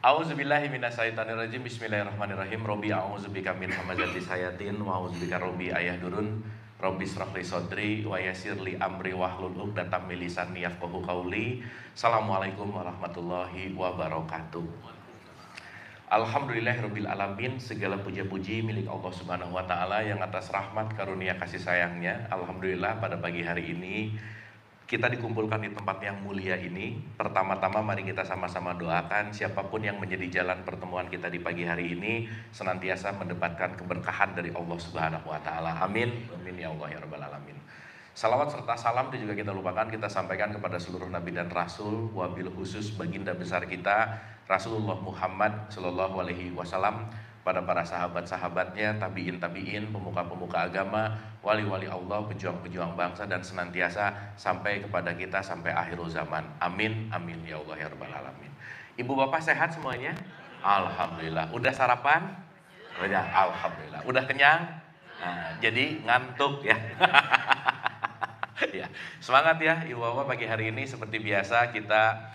A'udzubillahi minasyaitonirrajim. Bismillahirrahmanirrahim. Robbi a'udzubika min hamazati sayatin wa a'udzubika robbi ayahdurun. Robbi shrah li sadri wa yassir li amri wahlul 'uqdatam min lisani yafqahu qawli. Assalamualaikum warahmatullahi wabarakatuh. Alhamdulillahirabbil alamin. Segala puja-puji milik Allah Subhanahu wa taala yang atas rahmat karunia kasih sayangnya. Alhamdulillah pada pagi hari ini kita dikumpulkan di tempat yang mulia ini. Pertama-tama mari kita sama-sama doakan siapapun yang menjadi jalan pertemuan kita di pagi hari ini senantiasa mendapatkan keberkahan dari Allah Subhanahu wa taala. Amin. Amin ya Allah ya rabbal alamin. Salawat serta salam itu juga kita lupakan, kita sampaikan kepada seluruh nabi dan rasul, wabil khusus baginda besar kita Rasulullah Muhammad sallallahu alaihi wasallam, pada para sahabat-sahabatnya, tabi'in, pemuka-pemuka agama, wali-wali Allah, pejuang-pejuang bangsa, dan senantiasa sampai kepada kita sampai akhir zaman. Amin, amin ya Allah ya rabbal alamin. Ibu bapak sehat semuanya? Alhamdulillah. Udah sarapan? Udah, alhamdulillah. Udah kenyang? Nah, jadi ngantuk ya. Ya, semangat ya ibu bapak. Pagi hari ini seperti biasa kita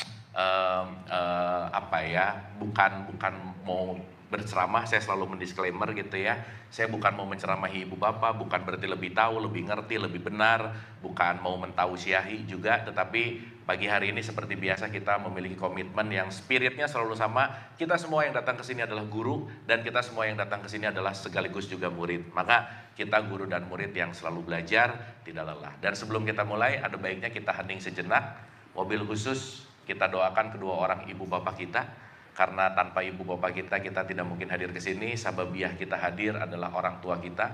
bukan mau berceramah. Saya selalu mendisklaimer gitu ya, saya bukan mau menceramahi ibu bapak, bukan berarti lebih tahu, lebih ngerti, lebih benar, bukan mau mentausiahi juga, tetapi pagi hari ini seperti biasa kita memiliki komitmen yang spiritnya selalu sama. Kita semua yang datang ke sini adalah guru, dan kita semua yang datang ke sini adalah sekaligus juga murid. Maka kita guru dan murid yang selalu belajar, tidak lelah. Dan sebelum kita mulai, ada baiknya kita hening sejenak. Mobil khusus kita doakan kedua orang ibu bapak kita, karena tanpa ibu bapak kita tidak mungkin hadir ke sini. Sababiah kita hadir adalah orang tua kita.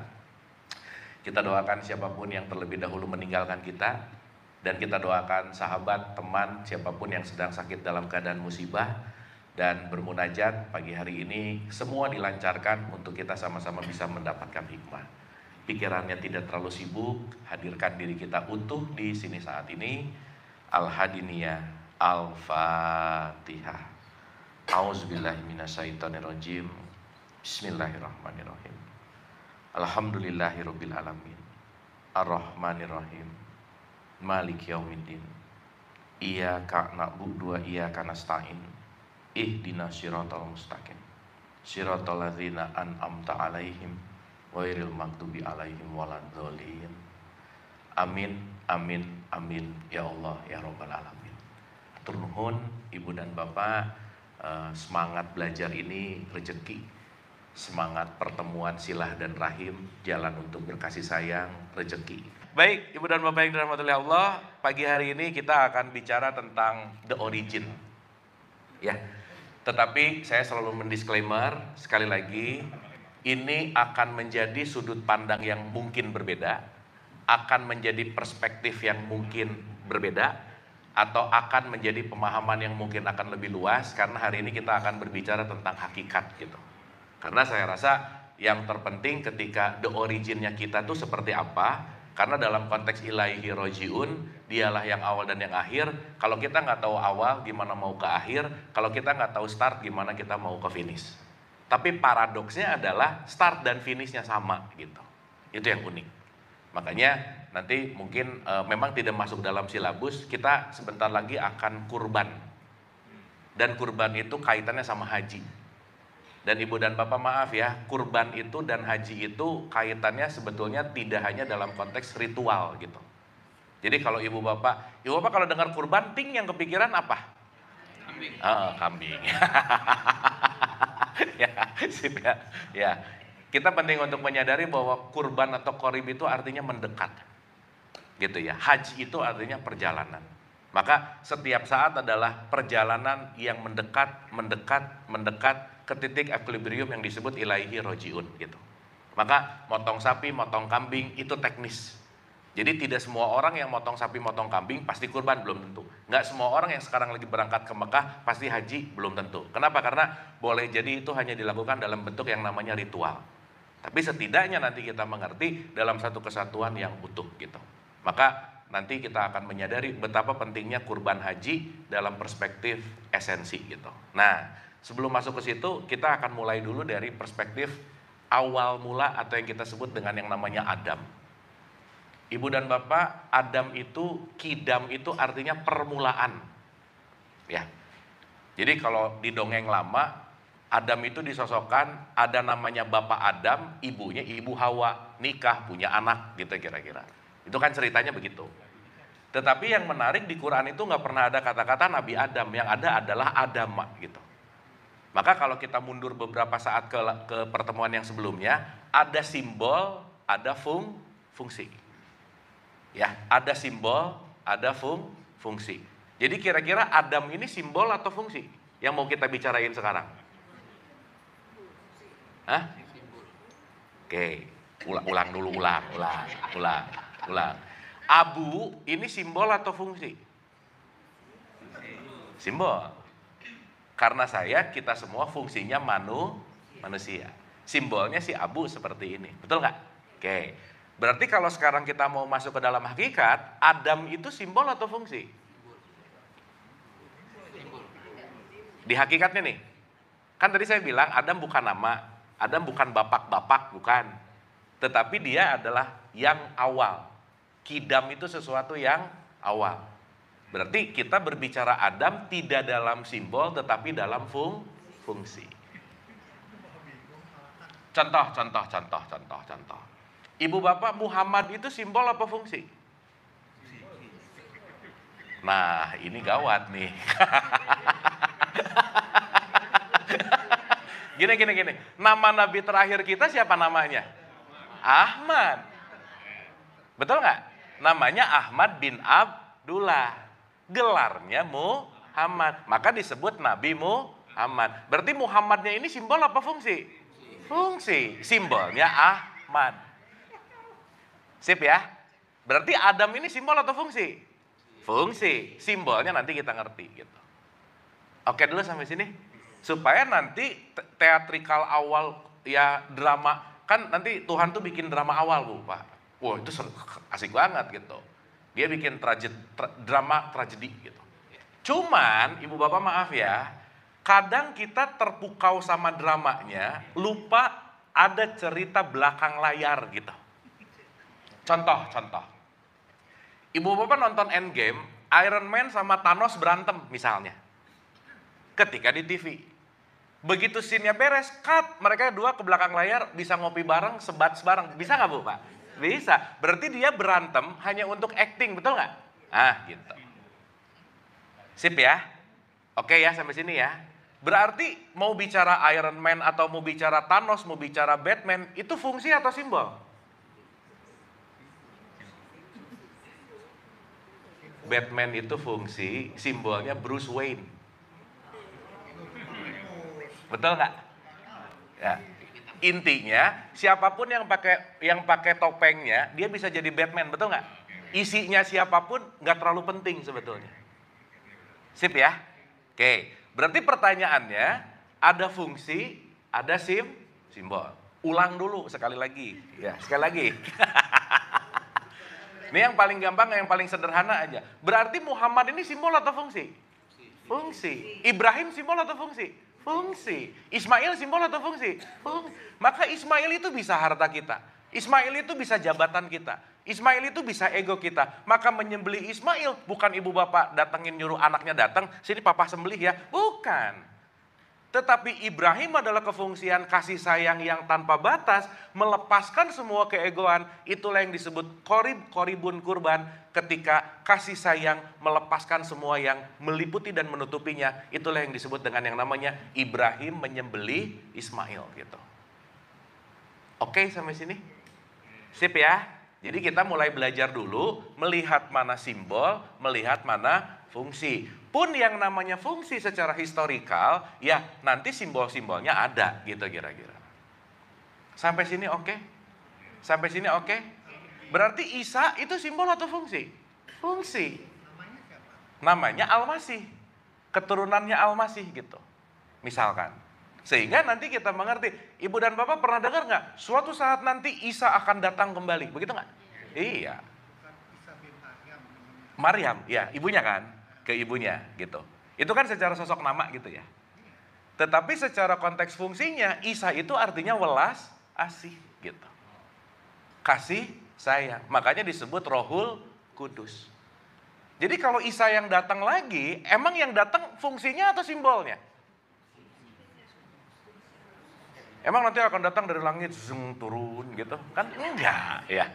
Kita doakan siapapun yang terlebih dahulu meninggalkan kita, dan kita doakan sahabat, teman, siapapun yang sedang sakit dalam keadaan musibah, dan bermunajat pagi hari ini semua dilancarkan untuk kita sama-sama bisa mendapatkan hikmah. Pikirannya tidak terlalu sibuk, hadirkan diri kita utuh di sini saat ini. Al-Hadiniyah, Al-Fatihah. A'udzubillahi minasyaitonirrajim. Bismillahirrahmanirrahim. Alhamdulillahirabbil alamin. Arrahmanirrahim. Maliki yaumiddin. Iyyaka na'budu wa iyyaka nasta'in. Ihdinas siratal mustaqim. Siratal ladzina an'amta 'alaihim ghairil maghdubi 'alaihim waladdallin. Amin, amin, amin ya Allah ya rabbal alamin. Hatur nuhun ibu dan bapak. Semangat belajar ini rezeki, semangat pertemuan silah dan rahim, jalan untuk berkasih sayang, rezeki. Baik, ibu dan bapak yang dirahmati Allah, pagi hari ini kita akan bicara tentang the origin, ya. Tetapi saya selalu mendisklaimer sekali lagi, ini akan menjadi sudut pandang yang mungkin berbeda, akan menjadi perspektif yang mungkin berbeda, atau akan menjadi pemahaman yang mungkin akan lebih luas, karena hari ini kita akan berbicara tentang hakikat gitu. Karena saya rasa yang terpenting ketika the originnya kita tuh seperti apa, karena dalam konteks ilaihi rojiun, dialah yang awal dan yang akhir. Kalau kita nggak tahu awal, gimana mau ke akhir? Kalau kita nggak tahu start, gimana kita mau ke finish? Tapi paradoksnya adalah start dan finishnya sama gitu. Itu yang unik. Makanya nanti mungkin memang tidak masuk dalam silabus, kita sebentar lagi akan kurban. Dan kurban itu kaitannya sama haji. Dan ibu dan bapak maaf ya, kurban itu dan haji itu kaitannya sebetulnya tidak hanya dalam konteks ritual gitu. Jadi kalau ibu bapak kalau dengar kurban, ting yang kepikiran apa? Kambing. Kambing. Ya, sip ya. Ya. Kita penting untuk menyadari bahwa kurban atau qorib itu artinya mendekat. Gitu ya. Haji itu artinya perjalanan. Maka setiap saat adalah perjalanan yang mendekat ke titik equilibrium yang disebut ilaihi rojiun gitu. Maka motong sapi, motong kambing itu teknis. Jadi tidak semua orang yang motong sapi, motong kambing pasti kurban, belum tentu. Nggak semua orang yang sekarang lagi berangkat ke Mekah pasti haji, belum tentu. Kenapa? Karena boleh jadi itu hanya dilakukan dalam bentuk yang namanya ritual. Tapi setidaknya nanti kita mengerti dalam satu kesatuan yang utuh gitu. Maka nanti kita akan menyadari betapa pentingnya kurban haji dalam perspektif esensi gitu. Nah, sebelum masuk ke situ, kita akan mulai dulu dari perspektif awal mula atau yang kita sebut dengan yang namanya Adam. Ibu dan bapak, Adam itu, kidam itu artinya permulaan. Ya. Jadi kalau di dongeng lama, Adam itu disosokkan ada namanya Bapak Adam, ibunya Ibu Hawa, nikah, punya anak gitu kira-kira. Itu kan ceritanya begitu. Tetapi yang menarik di Quran itu nggak pernah ada kata-kata Nabi Adam, yang ada adalah Adama gitu. Maka kalau kita mundur beberapa saat ke pertemuan yang sebelumnya, ada simbol, ada fungsi. Ya, ada simbol, ada fungsi. Jadi kira-kira Adam ini simbol atau fungsi yang mau kita bicarain sekarang? Hah? Oke, ulang dulu, ulang. Abu ini simbol atau fungsi? Simbol. Karena kita semua fungsinya manusia. Simbolnya si abu seperti ini, betul nggak? Oke, berarti kalau sekarang kita mau masuk ke dalam hakikat, Adam itu simbol atau fungsi? Di hakikatnya nih, kan tadi saya bilang Adam bukan nama, Adam bukan bapak-bapak, bukan. Tetapi dia adalah yang awal. Kidam itu sesuatu yang awal. Berarti kita berbicara Adam tidak dalam simbol tetapi dalam fungsi. Contoh. Ibu bapak Muhammad itu simbol apa fungsi? Nah, ini gawat nih. Gini. Nama nabi terakhir kita siapa namanya? Ahmad. Betul nggak? Namanya Ahmad bin Abdullah. Gelarnya Muhammad. Maka disebut Nabi Muhammad. Berarti Muhammadnya ini simbol apa fungsi? Fungsi. Simbolnya Ahmad. Sip ya? Berarti Adam ini simbol atau fungsi? Fungsi. Simbolnya nanti kita ngerti gitu. Oke dulu sampai sini. Supaya nanti teatrikal awal ya drama. Kan nanti Tuhan tuh bikin drama awal Bu Pak. Wah itu asik banget gitu. Dia bikin drama tragedi gitu. Cuman ibu bapak maaf ya, kadang kita terpukau sama dramanya, lupa ada cerita belakang layar gitu. Contoh. Ibu bapak nonton Endgame, Iron Man sama Thanos berantem misalnya. Ketika di TV. Begitu scene-nya beres, cut, mereka dua ke belakang layar bisa ngopi bareng, sebat bareng. Bisa nggak Bu Pak? Bisa. Berarti dia berantem hanya untuk acting, betul nggak? Gitu. Sip ya? Oke ya sampai sini ya. Berarti mau bicara Iron Man atau mau bicara Thanos, mau bicara Batman, itu fungsi atau simbol? Batman itu fungsi, simbolnya Bruce Wayne. Betul nggak? Ya. Intinya siapapun yang pakai topengnya dia bisa jadi Batman, betul nggak? Isinya siapapun nggak terlalu penting sebetulnya. Sip ya? Oke, berarti pertanyaannya ada fungsi, ada simbol. Ulang dulu sekali lagi, ya sekali lagi. Ini yang paling gampang, yang paling sederhana aja. Berarti Muhammad ini simbol atau fungsi? Fungsi. Ibrahim simbol atau fungsi? Fungsi. Ismail simbol atau fungsi? Fungsi. Maka Ismail itu bisa harta kita. Ismail itu bisa jabatan kita. Ismail itu bisa ego kita. Maka menyembelih Ismail bukan ibu bapak datengin nyuruh anaknya datang, sini papa sembelih ya. Bukan. Tetapi Ibrahim adalah kefungsian kasih sayang yang tanpa batas, melepaskan semua keegoan. Itulah yang disebut koribun kurban, ketika kasih sayang melepaskan semua yang meliputi dan menutupinya. Itulah yang disebut dengan yang namanya Ibrahim menyembelih Ismail gitu. Oke sampai sini? Sip ya? Jadi kita mulai belajar dulu, melihat mana simbol, melihat mana fungsi. Pun yang namanya fungsi secara historikal, ya nanti simbol-simbolnya ada gitu kira-kira. Sampai sini oke? Sampai sini oke? Berarti Isa itu simbol atau fungsi? Fungsi. Namanya Al-Masih. Keturunannya Al-Masih gitu. Misalkan. Sehingga nanti kita mengerti, ibu dan bapak pernah dengar nggak? Suatu saat nanti Isa akan datang kembali, begitu nggak? Iya. Maryam, ya ibunya kan? Ke ibunya gitu. Itu kan secara sosok nama gitu ya. Tetapi secara konteks fungsinya, Isa itu artinya welas asih gitu. Kasih sayang. Makanya disebut Rohul Kudus. Jadi kalau Isa yang datang lagi, emang yang datang fungsinya atau simbolnya? Emang nanti akan datang dari langit, zung, turun gitu? Kan enggak ya.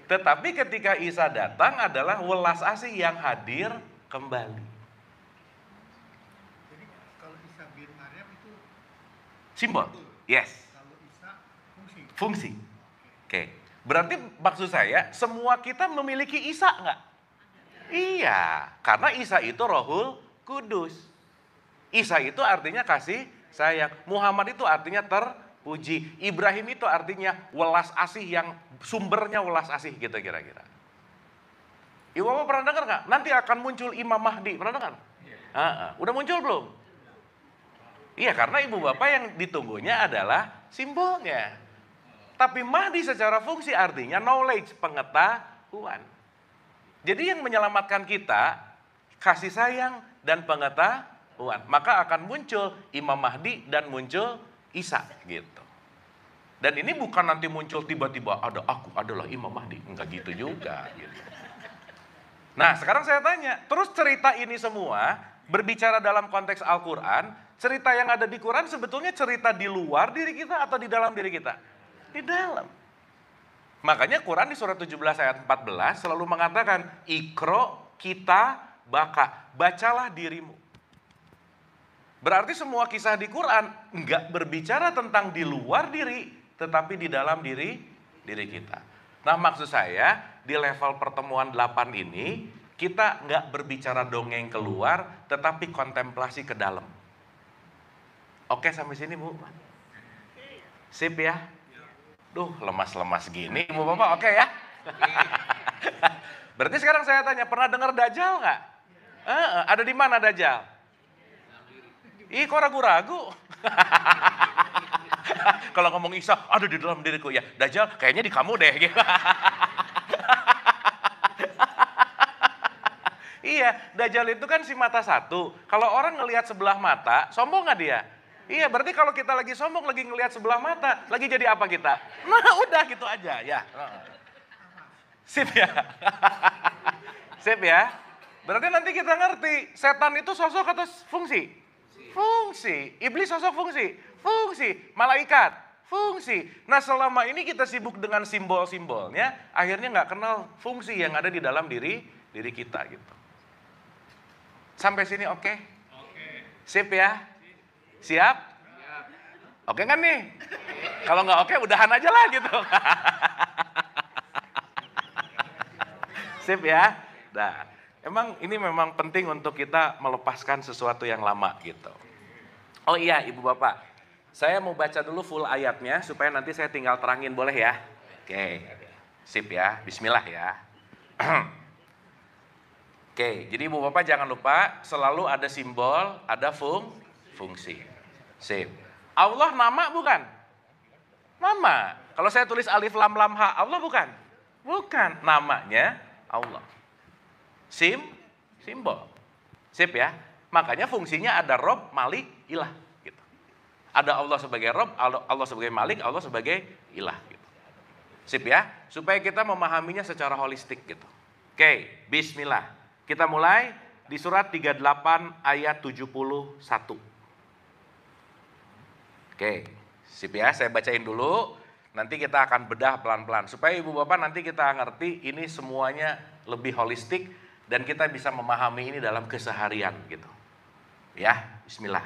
Tetapi ketika Isa datang adalah welas asih yang hadir kembali. Jadi kalau Isa bin Maryam itu Simbol? Yes. Kalau Isa fungsi. Fungsi. Oke. Berarti maksud saya, semua kita memiliki Isa enggak? Iya, karena Isa itu Rohul Kudus. Isa itu artinya kasih sayang. Muhammad itu artinya terpuji. Ibrahim itu artinya welas asih yang sumbernya welas asih gitu kira-kira. Ibu Bapak pernah dengar nggak? Nanti akan muncul Imam Mahdi. Pernah dengar? Udah muncul belum? Iya, karena Ibu Bapak yang ditunggunya adalah simbolnya. Tapi Mahdi secara fungsi artinya knowledge, pengetahuan. Jadi yang menyelamatkan kita, kasih sayang dan pengetahuan. Maka akan muncul Imam Mahdi dan muncul Isa gitu. Dan ini bukan nanti muncul tiba-tiba ada aku adalah Imam Mahdi. Enggak gitu juga gitu. Nah sekarang saya tanya, terus cerita ini semua berbicara dalam konteks Al-Quran, cerita yang ada di Quran sebetulnya cerita di luar diri kita atau di dalam diri kita? Di dalam. Makanya Quran di surat 17 ayat 14 selalu mengatakan, Iqra kita baka, bacalah dirimu. Berarti semua kisah di Quran enggak berbicara tentang di luar diri, tetapi di dalam diri kita. Nah maksud saya, di level pertemuan 8 ini, kita enggak berbicara dongeng keluar, tetapi kontemplasi ke dalam. Oke sampai sini Bu? Sip ya? Duh lemas-lemas gini Ibu Bapak, oke ya? Berarti sekarang saya tanya, pernah dengar Dajjal nggak? Ada di mana Dajjal? Ih kok ragu-ragu? Kalau ngomong Isa, ada di dalam diriku ya. Dajjal kayaknya di kamu deh. Gitu. Iya, Dajjal itu kan si mata satu. Kalau orang ngelihat sebelah mata, sombong nggak dia? Iya, berarti kalau kita lagi sombong, lagi ngelihat sebelah mata, lagi jadi apa kita? Nah, udah gitu aja, ya. Sip ya? Sip ya? Berarti nanti kita ngerti, setan itu sosok atau fungsi? Fungsi. Iblis sosok fungsi? Fungsi. Malaikat? Fungsi. Nah, selama ini kita sibuk dengan simbol-simbolnya, akhirnya nggak kenal fungsi yang ada di dalam diri kita gitu. Sampai sini oke? Sip ya? Siap? Oke kan nih? Kalau nggak oke udahan aja lah gitu. Sip ya? Nah, emang ini memang penting untuk kita melepaskan sesuatu yang lama gitu. Oh iya Ibu Bapak, saya mau baca dulu full ayatnya supaya nanti saya tinggal terangin, boleh ya? Oke, sip ya, bismillah ya. Oke, jadi Ibu Bapak jangan lupa selalu ada simbol, ada fungsi. Sip. Allah nama bukan? Nama. Kalau saya tulis alif lam lam ha, Allah bukan? Bukan. Namanya Allah. Simbol. Sip ya. Makanya fungsinya ada Rob, Malik, Ilah. Gitu. Ada Allah sebagai Rob, Allah sebagai Malik, Allah sebagai Ilah. Gitu. Sip ya. Supaya kita memahaminya secara holistik gitu. Oke, bismillah. Kita mulai di surat 38 ayat 71. Oke, sip ya, saya bacain dulu. Nanti kita akan bedah pelan-pelan. Supaya Ibu Bapak nanti kita ngerti ini semuanya lebih holistik. Dan kita bisa memahami ini dalam keseharian gitu. Ya, bismillah.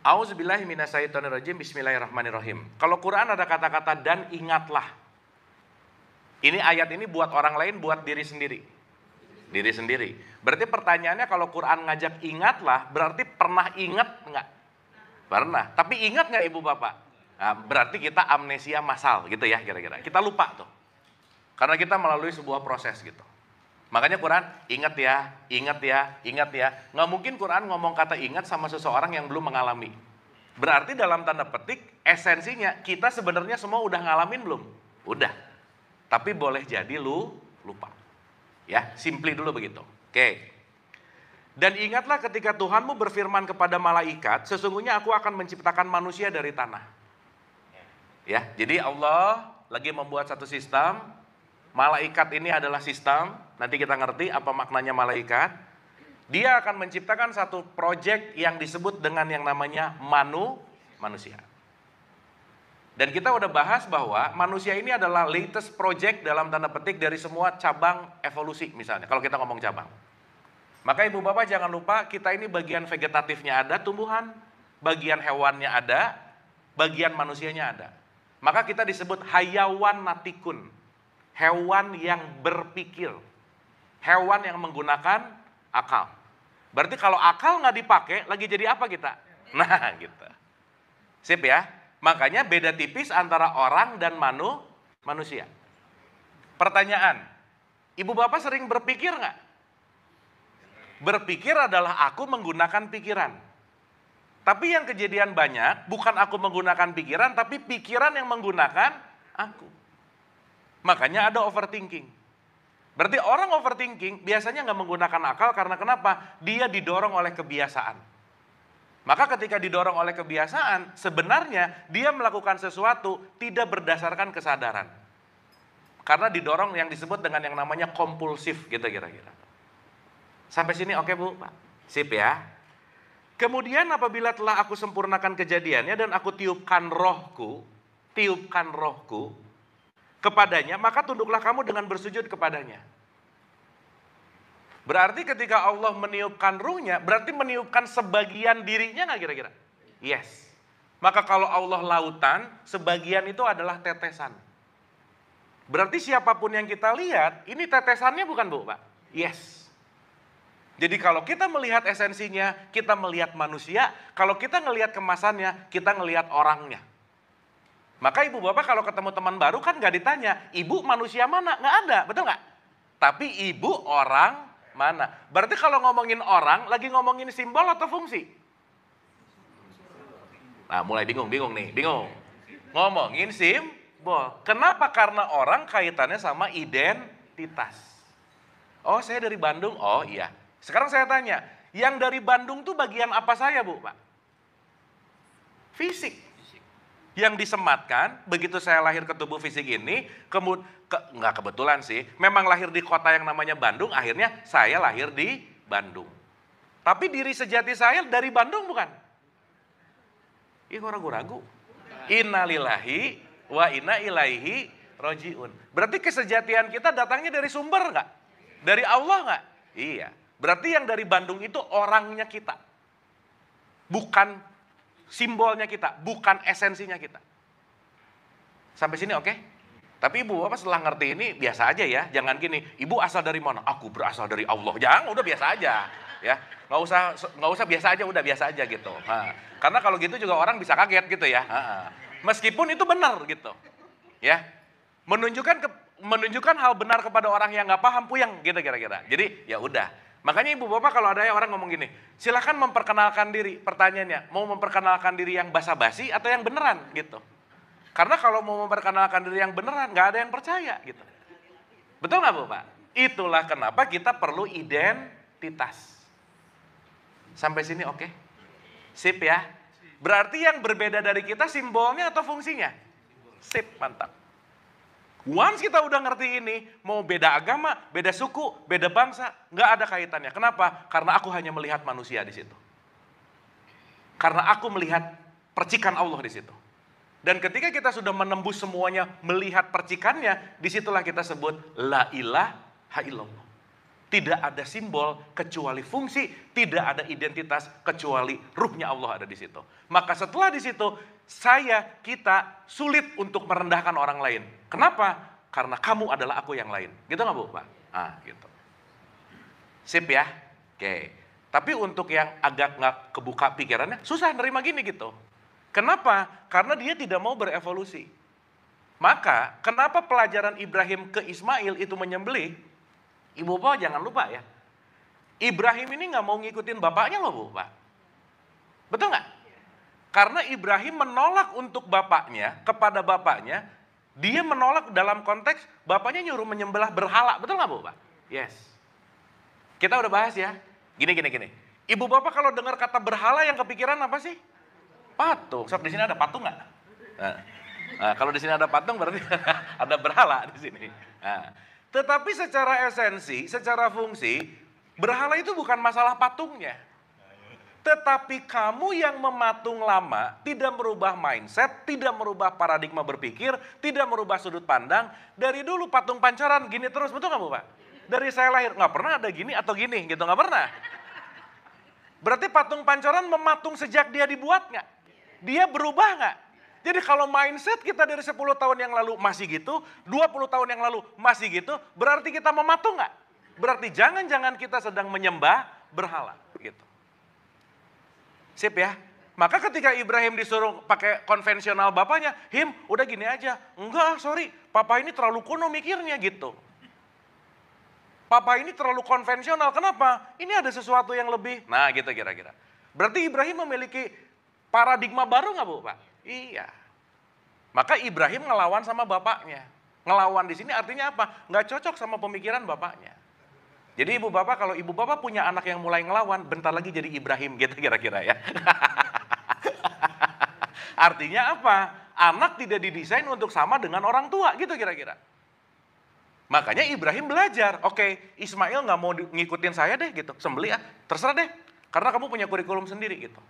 A'udzubillahi minasyaitonirrajim, bismillahirrahmanirrahim. Kalau Quran ada kata-kata dan ingatlah. Ini ayat ini buat orang lain, buat diri sendiri. Diri sendiri. Berarti pertanyaannya kalau Quran ngajak ingatlah, berarti pernah ingat enggak? Pernah, tapi ingat nggak Ibu Bapak? Nah, berarti kita amnesia massal gitu ya kira-kira. Kita lupa tuh. Karena kita melalui sebuah proses gitu. Makanya Quran ingat ya, ingat ya, ingat ya. Nggak mungkin Quran ngomong kata ingat sama seseorang yang belum mengalami. Berarti dalam tanda petik esensinya kita sebenarnya semua udah ngalamin belum? Udah. Tapi boleh jadi lupa. Ya, simply dulu begitu. Oke. Dan ingatlah ketika Tuhanmu berfirman kepada malaikat, sesungguhnya aku akan menciptakan manusia dari tanah. Ya, jadi Allah lagi membuat satu sistem, malaikat ini adalah sistem, nanti kita ngerti apa maknanya malaikat. Dia akan menciptakan satu proyek yang disebut dengan yang namanya manusia. Dan kita udah bahas bahwa manusia ini adalah latest project dalam tanda petik dari semua cabang evolusi misalnya. Kalau kita ngomong cabang. Maka ibu bapak jangan lupa kita ini bagian vegetatifnya ada tumbuhan, bagian hewannya ada, bagian manusianya ada. Maka kita disebut hayawan natikun. Hewan yang berpikir. Hewan yang menggunakan akal. Berarti kalau akal nggak dipakai, lagi jadi apa kita? Nah gitu. Sip ya. Makanya beda tipis antara orang dan manusia. Pertanyaan, ibu bapak sering berpikir nggak? Berpikir adalah aku menggunakan pikiran. Tapi yang kejadian banyak, bukan aku menggunakan pikiran, tapi pikiran yang menggunakan aku. Makanya ada overthinking. Berarti orang overthinking biasanya nggak menggunakan akal karena kenapa? Dia didorong oleh kebiasaan. Maka ketika didorong oleh kebiasaan, sebenarnya dia melakukan sesuatu tidak berdasarkan kesadaran. Karena didorong yang disebut dengan yang namanya kompulsif gitu kira-kira. Sampai sini oke Bu? Pak? Sip ya. Kemudian apabila telah aku sempurnakan kejadiannya dan aku tiupkan rohku kepadanya, maka tunduklah kamu dengan bersujud kepadanya. Berarti ketika Allah meniupkan ruhnya, berarti meniupkan sebagian dirinya nggak kira-kira? Yes. Maka kalau Allah lautan, sebagian itu adalah tetesan. Berarti siapapun yang kita lihat, ini tetesannya bukan Bu, Pak? Yes. Jadi kalau kita melihat esensinya, kita melihat manusia. Kalau kita ngelihat kemasannya, kita ngelihat orangnya. Maka ibu bapak kalau ketemu teman baru kan nggak ditanya, ibu manusia mana? Nggak ada, betul nggak? Tapi ibu orang mana? Berarti kalau ngomongin orang, lagi ngomongin simbol atau fungsi? Nah mulai bingung nih, bingung. Ngomongin simbol. Kenapa? Karena orang kaitannya sama identitas. Oh saya dari Bandung, oh iya. Sekarang saya tanya, yang dari Bandung tuh bagian apa saya Bu, Pak? Fisik. Yang disematkan, begitu saya lahir ke tubuh fisik ini, nggak kebetulan sih, memang lahir di kota yang namanya Bandung, akhirnya saya lahir di Bandung. Tapi diri sejati saya dari Bandung bukan? Ih kok ragu-ragu? Innalillahi wa inna ilaihi rojiun. Berarti kesejatian kita datangnya dari sumber nggak? Dari Allah nggak? Iya. Berarti yang dari Bandung itu orangnya kita. Bukan simbolnya kita, bukan esensinya kita. Sampai sini oke? Tapi ibu bapak setelah ngerti ini biasa aja ya. Jangan gini, ibu asal dari mana? Aku berasal dari Allah. Jangan, udah biasa aja. Ya, nggak usah biasa aja, udah biasa aja gitu. Karena kalau gitu juga orang bisa kaget gitu ya. Meskipun itu benar gitu. Ya, menunjukkan hal benar kepada orang yang nggak paham puyeng gitu kira-kira. Jadi ya udah. Makanya ibu bapak kalau ada orang ngomong gini, silakan memperkenalkan diri. Pertanyaannya, mau memperkenalkan diri yang basa-basi atau yang beneran gitu. Karena kalau mau memperkenalkan diri yang beneran, nggak ada yang percaya gitu. Betul nggak Bu Pak? Itulah kenapa kita perlu identitas. Sampai sini oke? Sip ya? Berarti yang berbeda dari kita simbolnya atau fungsinya? Sip, mantap. Once kita udah ngerti ini, mau beda agama, beda suku, beda bangsa, nggak ada kaitannya. Kenapa? Karena aku hanya melihat manusia di situ. Karena aku melihat percikan Allah di situ. Dan ketika kita sudah menembus semuanya, melihat percikannya, disitulah kita sebut la ilaha illallah. Tidak ada simbol kecuali fungsi, tidak ada identitas kecuali ruhnya Allah ada di situ. Maka setelah di situ, kita sulit untuk merendahkan orang lain. Kenapa? Karena kamu adalah aku yang lain. Gitu nggak Bu, Pak? Gitu. Sip ya? Oke. Tapi untuk yang agak nggak kebuka pikirannya, susah nerima gini gitu. Kenapa? Karena dia tidak mau berevolusi. Maka, kenapa pelajaran Ibrahim ke Ismail itu menyembelih? Ibu bapak jangan lupa ya. Ibrahim ini nggak mau ngikutin bapaknya loh Bu, Pak. Betul nggak? Karena Ibrahim menolak untuk bapaknya, kepada bapaknya, dia menolak dalam konteks bapaknya nyuruh menyembelih berhala. Betul nggak Bu, Pak? Yes. Kita udah bahas ya. Gini. Ibu bapak kalau dengar kata berhala yang kepikiran apa sih? Patung. Sob, di sini ada patung nggak? Nah, kalau di sini ada patung berarti ada berhala di sini. Nah, Tetapi secara esensi, secara fungsi, berhala itu bukan masalah patungnya. Tetapi kamu yang mematung lama tidak merubah mindset, tidak merubah paradigma berpikir, tidak merubah sudut pandang. Dari dulu patung pancoran gini terus, betul nggak Bu Pak? Dari saya lahir nggak pernah ada gini atau gini gitu, nggak pernah. Berarti patung pancoran mematung sejak dia dibuat nggak? Dia berubah nggak? Jadi kalau mindset kita dari 10 tahun yang lalu masih gitu, 20 tahun yang lalu masih gitu, berarti kita mematung nggak? Berarti jangan-jangan kita sedang menyembah berhala gitu. Sip ya. Maka ketika Ibrahim disuruh pakai konvensional bapaknya, Him udah gini aja. Enggak, sorry, papa ini terlalu kuno mikirnya gitu. Papa ini terlalu konvensional, kenapa? Ini ada sesuatu yang lebih, nah gitu kira-kira. Berarti Ibrahim memiliki paradigma baru nggak Bu Pak? Iya. Maka Ibrahim ngelawan sama bapaknya. Ngelawan di sini artinya apa? Nggak cocok sama pemikiran bapaknya. Jadi ibu bapak, kalau ibu bapak punya anak yang mulai ngelawan, bentar lagi jadi Ibrahim gitu kira-kira ya. Artinya apa? Anak tidak didesain untuk sama dengan orang tua gitu kira-kira. Makanya Ibrahim belajar, oke, Ismail nggak mau ngikutin saya deh gitu, sembelih ya, terserah deh. Karena kamu punya kurikulum sendiri gitu.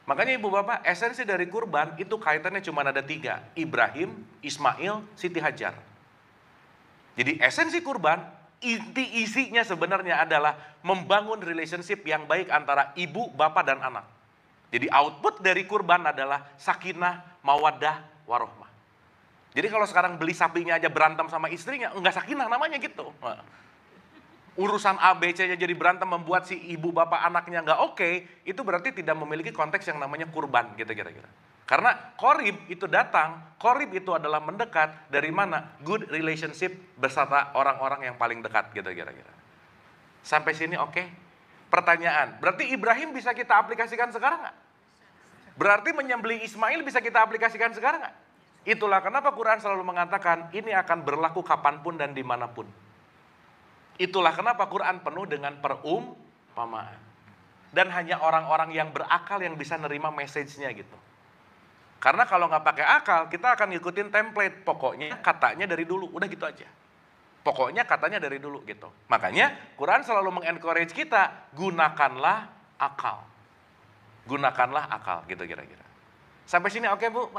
Makanya ibu bapak, esensi dari kurban itu kaitannya cuma ada 3. Ibrahim, Ismail, Siti Hajar. Jadi esensi kurban, inti isinya sebenarnya adalah membangun relationship yang baik antara ibu, bapak, dan anak. Jadi output dari kurban adalah sakinah, mawaddah, warohmah. Jadi kalau sekarang beli sapinya aja berantem sama istrinya, enggak sakinah namanya gitu. Urusan A, B, C-nya jadi berantem membuat si ibu, bapak, anaknya nggak oke, itu berarti tidak memiliki konteks yang namanya kurban gitu kira-kira. Karena korib itu datang, korib itu adalah mendekat dari mana? Good relationship beserta orang-orang yang paling dekat gitu kira-kira. Sampai sini oke? Pertanyaan, berarti Ibrahim bisa kita aplikasikan sekarang nggak? Berarti menyembelih Ismail bisa kita aplikasikan sekarang nggak? Itulah kenapa Quran selalu mengatakan ini akan berlaku kapanpun dan dimanapun. Itulah kenapa Quran penuh dengan perumpamaan. Dan hanya orang-orang yang berakal yang bisa nerima message-nya gitu. Karena kalau nggak pakai akal, kita akan ngikutin template. Pokoknya katanya dari dulu, udah gitu aja. Pokoknya katanya dari dulu gitu. Makanya Quran selalu mengencourage kita, gunakanlah akal. Gunakanlah akal gitu kira-kira. Sampai sini oke Bu?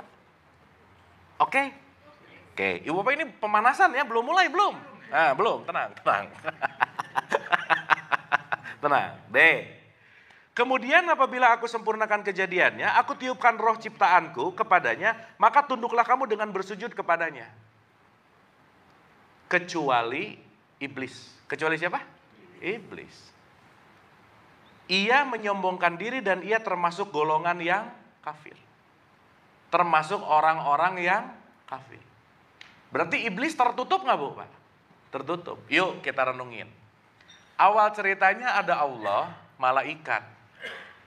Oke? Oke, Ibu Bapak ini pemanasan ya, belum mulai belum? Nah, belum, tenang. Tenang, D. Kemudian apabila aku sempurnakan kejadiannya, aku tiupkan roh ciptaanku kepadanya, maka tunduklah kamu dengan bersujud kepadanya. Kecuali iblis. Kecuali siapa? Iblis. Ia menyombongkan diri dan ia termasuk golongan yang kafir. Termasuk orang-orang yang kafir. Berarti iblis tertutup nggak Bu Pak? Tertutup. Yuk kita renungin. Awal ceritanya ada Allah, malaikat.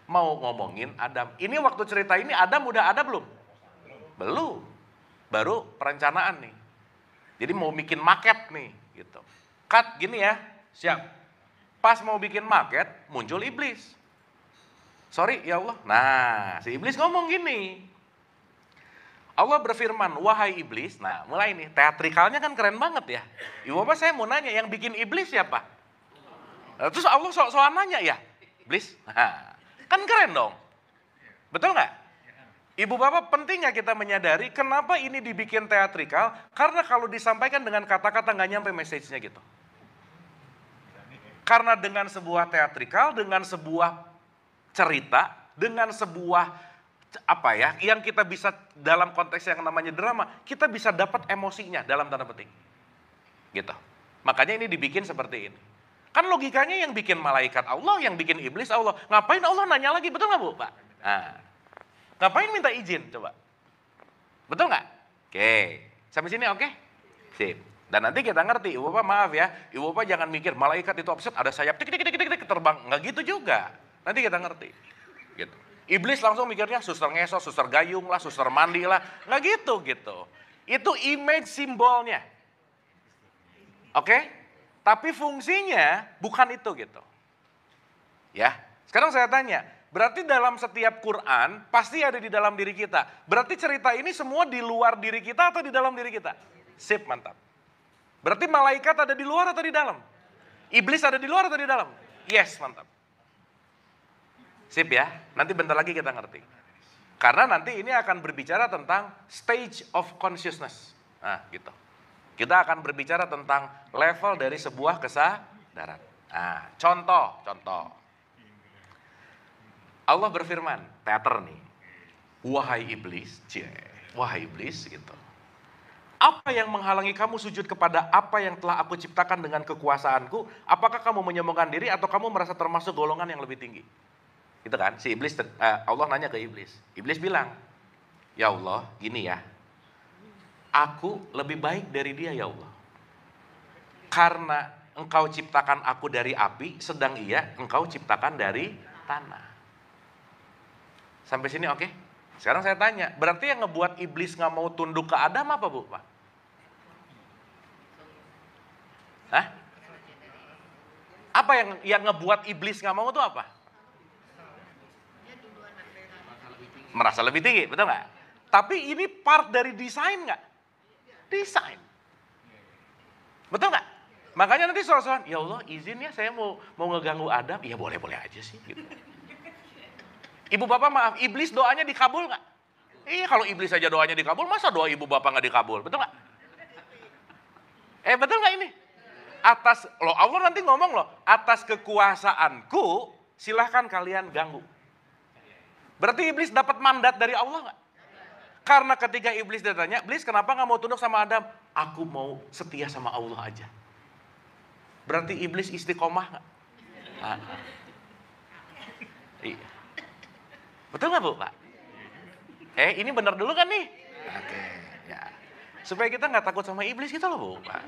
Mau ngomongin Adam. Ini waktu cerita ini Adam udah ada belum? Belum. Baru perencanaan nih. Jadi mau bikin maket nih gitu. Cut gini ya, siap. Pas mau bikin maket muncul iblis. Sorry ya Allah. Nah, si iblis ngomong gini. Allah berfirman, wahai iblis. Nah, mulai nih, teatrikalnya kan keren banget ya. Ibu Bapak saya mau nanya, yang bikin iblis siapa? Terus Allah soal nanya ya, iblis. Nah, kan keren dong. Betul nggak? Ibu Bapak pentingnya kita menyadari kenapa ini dibikin teatrikal. Karena kalau disampaikan dengan kata-kata nggak nyampe message-nya gitu. Karena dengan sebuah teatrikal, dengan sebuah cerita, dengan sebuah apa ya, yang kita bisa dalam konteks yang namanya drama, kita bisa dapat emosinya dalam tanda petik. Gitu. Makanya ini dibikin seperti ini. Kan logikanya yang bikin malaikat Allah, yang bikin iblis Allah. Ngapain Allah nanya lagi, betul nggak Bu Pak? Nah, ngapain minta izin coba? Betul nggak? Oke, sampai sini oke? Sip. Dan nanti kita ngerti, Ibu Bapak maaf ya, Ibu Bapak jangan mikir malaikat itu offset, ada sayap tik tik tik tik tik terbang. Nggak gitu juga. Nanti kita ngerti. Gitu. Iblis langsung mikirnya suster ngesos, suster gayung lah, suster mandi lah. Nggak gitu gitu. Itu image simbolnya. Oke? Tapi fungsinya bukan itu gitu. Ya, sekarang saya tanya, berarti dalam setiap Quran pasti ada di dalam diri kita. Berarti cerita ini semua di luar diri kita atau di dalam diri kita? Sip, mantap. Berarti malaikat ada di luar atau di dalam? Iblis ada di luar atau di dalam? Yes, mantap. Sip ya, nanti bentar lagi kita ngerti. Karena nanti ini akan berbicara tentang stage of consciousness. Nah, gitu. Kita akan berbicara tentang level dari sebuah kesadaran. Nah, contoh. Allah berfirman, teater nih. Wahai iblis, wahai iblis gitu. Apa yang menghalangi kamu sujud kepada apa yang telah aku ciptakan dengan kekuasaanku? Apakah kamu menyombongkan diri atau kamu merasa termasuk golongan yang lebih tinggi? Gitu kan, si iblis, Allah nanya ke iblis. Iblis bilang, ya Allah, gini ya. Aku lebih baik dari dia ya Allah. Karena engkau ciptakan aku dari api, sedang engkau ciptakan dari tanah. Sampai sini oke? Sekarang saya tanya, berarti yang ngebuat iblis gak mau tunduk ke Adam apa Bu? Pak? Hah? Apa yang ngebuat iblis gak mau itu apa? Merasa lebih tinggi, betul nggak? Tapi ini part dari desain nggak? Desain. Betul nggak? Makanya nanti soal-soal, ya Allah izin ya saya mau ngeganggu Adam. Ya boleh-boleh aja sih. Gitu. Ibu bapak maaf, iblis doanya dikabul nggak? Iya kalau iblis aja doanya dikabul, masa doa ibu bapak nggak dikabul? Betul nggak? Betul nggak ini? Allah nanti ngomong loh, atas kekuasaanku silahkan kalian ganggu. Berarti iblis dapat mandat dari Allah nggak? Karena ketika iblis ditanya, iblis kenapa nggak mau tunduk sama Adam? Aku mau setia sama Allah aja. Berarti iblis istiqomah nggak? Iya. Betul nggak Bu Pak? Ini benar dulu kan nih? Oke. Ya. Supaya kita nggak takut sama iblis gitu loh Bu Pak.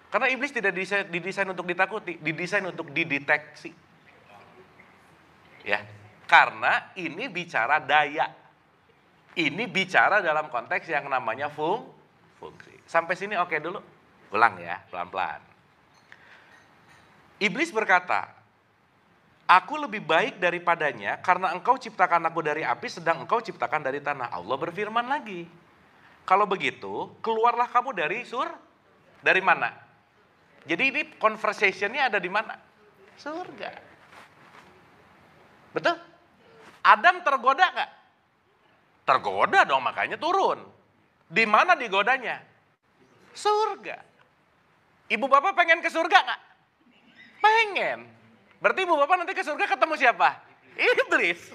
Karena iblis tidak didesain untuk ditakuti, didesain untuk dideteksi. Ya. Karena ini bicara daya. Ini bicara dalam konteks yang namanya fungsi. Sampai sini oke dulu? Ulang ya, pelan-pelan. Iblis berkata, aku lebih baik daripadanya karena engkau ciptakan aku dari api sedang engkau ciptakan dari tanah. Allah berfirman lagi. Kalau begitu, keluarlah kamu dari dari mana? Jadi ini conversation-nya ada di mana? Surga. Betul? Adam tergoda nggak? Tergoda dong, makanya turun. Di mana digodanya? Surga. Ibu bapak pengen ke surga nggak? Pengen. Berarti ibu bapak nanti ke surga ketemu siapa? Iblis.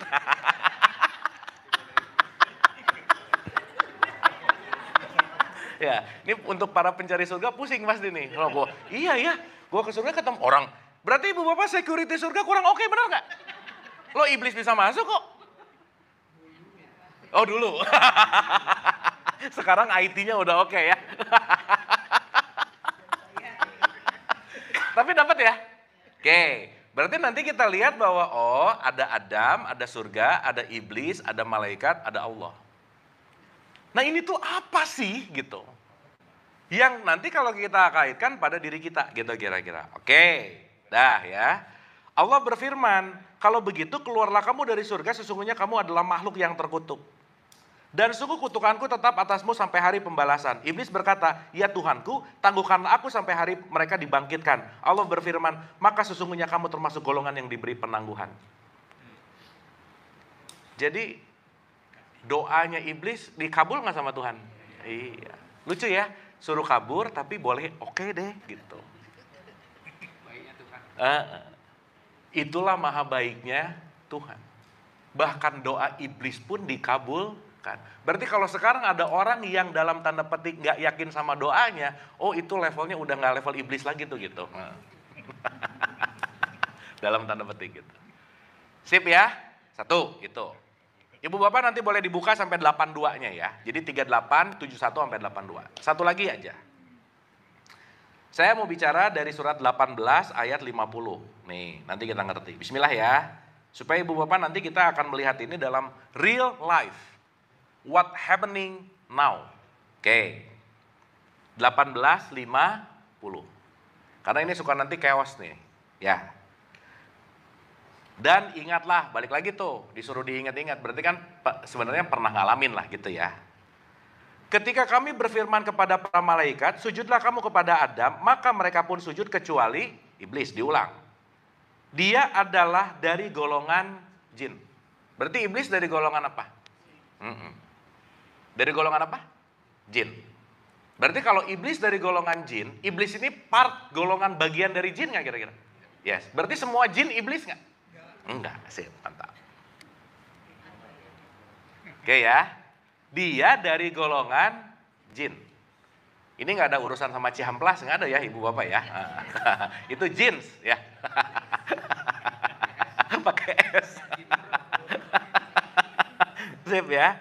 Ya, ini untuk para pencari surga pusing pasti nih. Iya, gua ke surga ketemu orang. Berarti ibu bapak security surga kurang oke, benar nggak? Lo iblis bisa masuk kok. Oh dulu. Sekarang IT-nya udah oke ya. Tapi dapat ya? Oke. Berarti nanti kita lihat bahwa ada Adam, ada surga, ada iblis, ada malaikat, ada Allah. Nah ini tuh apa sih gitu? Yang nanti kalau kita kaitkan pada diri kita gitu kira-kira. Oke. Dah ya. Allah berfirman, kalau begitu keluarlah kamu dari surga, sesungguhnya kamu adalah makhluk yang terkutuk. Dan sungguh kutukanku tetap atasmu sampai hari pembalasan. Iblis berkata, ya Tuhanku, tangguhkanlah aku sampai hari mereka dibangkitkan. Allah berfirman, maka sesungguhnya kamu termasuk golongan yang diberi penangguhan. Jadi doanya iblis dikabul nggak sama Tuhan? Iya. Lucu ya, suruh kabur tapi boleh oke deh gitu. Itulah maha baiknya Tuhan. Bahkan doa iblis pun dikabulkan. Berarti kalau sekarang ada orang yang dalam tanda petik nggak yakin sama doanya, itu levelnya udah nggak level iblis lagi tuh gitu. Dalam tanda petik gitu. Sip ya? Satu, itu. Ibu bapak nanti boleh dibuka sampai 82-nya ya. Jadi 38, 71 sampai 82. Satu lagi aja. Saya mau bicara dari surat 18 ayat 50. Nih, nanti kita ngerti. Bismillah ya. Supaya ibu bapak nanti kita akan melihat ini dalam real life. What happening now. Oke. 18.50. Karena ini suka nanti chaos nih. Ya. Dan ingatlah, balik lagi tuh, disuruh diingat-ingat. Berarti kan sebenarnya pernah ngalamin lah gitu ya. Ketika kami berfirman kepada para malaikat, sujudlah kamu kepada Adam, maka mereka pun sujud kecuali iblis. Diulang. Dia adalah dari golongan jin. Berarti iblis dari golongan apa? Dari golongan apa? Jin. Berarti kalau iblis dari golongan jin, iblis ini part golongan bagian dari jin nggak kira-kira? Yes. Berarti semua jin iblis nggak? Enggak. Sip, mantap. Oke ya. Dia dari golongan jin. Ini nggak ada urusan sama Cihamplas, nggak ada ya ibu bapak ya. Itu jins ya. Pakai S. Sip ya.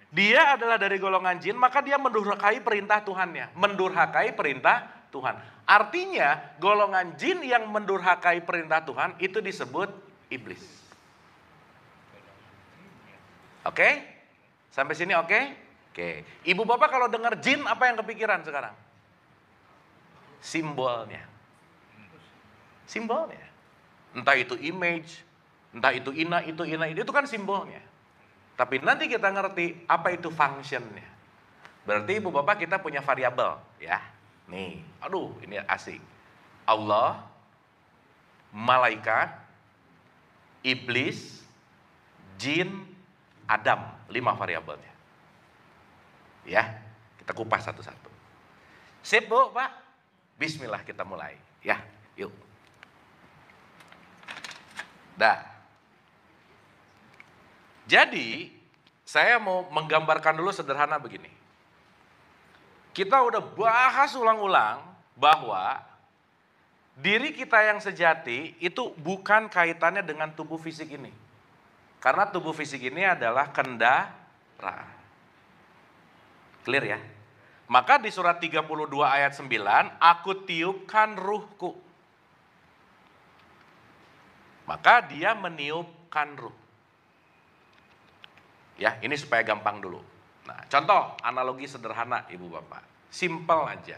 Dia adalah dari golongan jin, maka dia mendurhakai perintah Tuhannya. Mendurhakai perintah Tuhan. Artinya golongan jin yang mendurhakai perintah Tuhan itu disebut iblis. Oke? Sampai sini oke? Oke. Ibu bapak kalau dengar jin apa yang kepikiran sekarang? Simbolnya. Simbolnya. Entah itu image, entah itu ina, itu kan simbolnya. Tapi nanti kita ngerti apa itu functionnya. Berarti ibu bapak kita punya variabel ya. Nih, aduh ini asik. Allah, malaikat, iblis, jin, Adam, 5 variabelnya. Ya, kita kupas satu-satu. Sip bu, pak? Bismillah kita mulai. Ya, yuk. Dah. Jadi, saya mau menggambarkan dulu sederhana begini. Kita udah bahas ulang-ulang bahwa diri kita yang sejati itu bukan kaitannya dengan tubuh fisik ini. Karena tubuh fisik ini adalah kendaraan. Clear ya? Maka di surat 32 ayat 9, aku tiupkan ruhku. Maka dia meniupkan ruh. Ya, ini supaya gampang dulu. Nah, contoh analogi sederhana ibu bapak. Simple aja.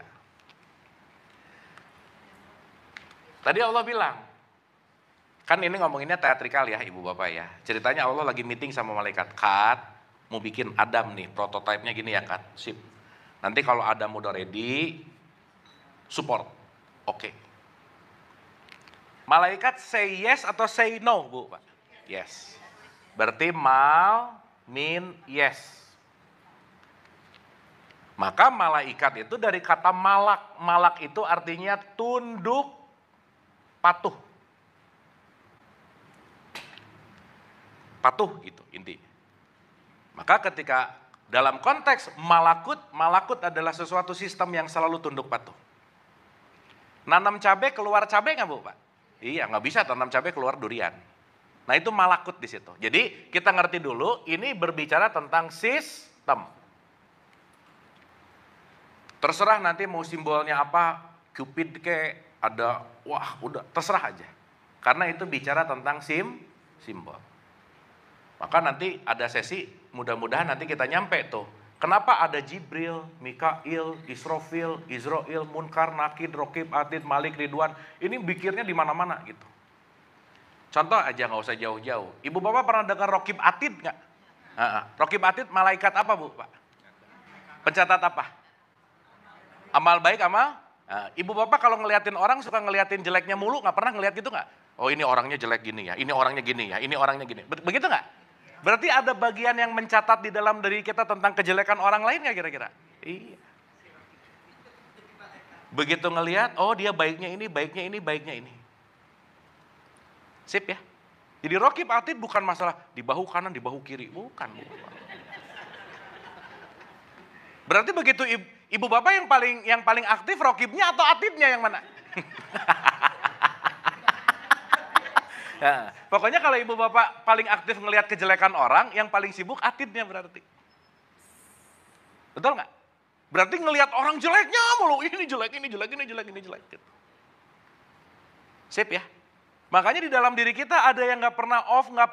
Tadi Allah bilang, kan ini ngomonginnya teatrikal ya ibu bapak ya. Ceritanya Allah lagi meeting sama malaikat. Kat, mau bikin Adam nih, prototipenya gini ya Kat. Sip. Nanti kalau Adam udah ready, support. Oke. Malaikat say yes atau say no bu pak? Yes. Berarti mal mean yes. Maka malaikat itu dari kata malak. Malak itu artinya tunduk, patuh. Patuh gitu intinya. Maka ketika dalam konteks malakut adalah sesuatu sistem yang selalu tunduk patuh. Nanam cabai keluar cabai nggak bu pak? Iya nggak bisa tanam cabai keluar durian. Nah itu malakut di situ. Jadi kita ngerti dulu ini berbicara tentang sistem. Terserah nanti mau simbolnya apa, Cupid kayak ada, wah udah terserah aja. Karena itu bicara tentang simbol. Maka nanti ada sesi, mudah-mudahan nanti kita nyampe tuh. Kenapa ada Jibril, Mikail, Israfil, Israel, Munkar, Nakid, Rokib, Atid, Malik, Ridwan. Ini bikirnya di mana-mana gitu. Contoh aja nggak usah jauh-jauh. Ibu bapak pernah dengar Rokib Atid nggak? Rokib Atid malaikat apa bu pak? Pencatat apa? Amal baik amal? Ibu bapak kalau ngeliatin orang suka ngeliatin jeleknya mulu, nggak pernah ngeliat gitu nggak? Oh ini orangnya jelek gini ya, ini orangnya gini ya, ini orangnya gini. Begitu nggak? Berarti ada bagian yang mencatat di dalam diri kita tentang kejelekan orang lain nggak kira-kira? Iya. Begitu ngelihat, oh dia baiknya ini, baiknya ini, baiknya ini. Sip ya. Jadi Rokib Atid bukan masalah di bahu kanan, di bahu kiri, bukan. Berarti begitu ibu bapak yang paling aktif Rokibnya atau Atidnya yang mana? Nah, pokoknya kalau ibu bapak paling aktif ngelihat kejelekan orang, yang paling sibuk Atidnya berarti. Betul nggak? Berarti ngelihat orang jeleknya mulu, ini jelek, ini jelek, ini jelek, ini jelek. Gitu. Sip ya. Makanya di dalam diri kita ada yang nggak pernah off, nggak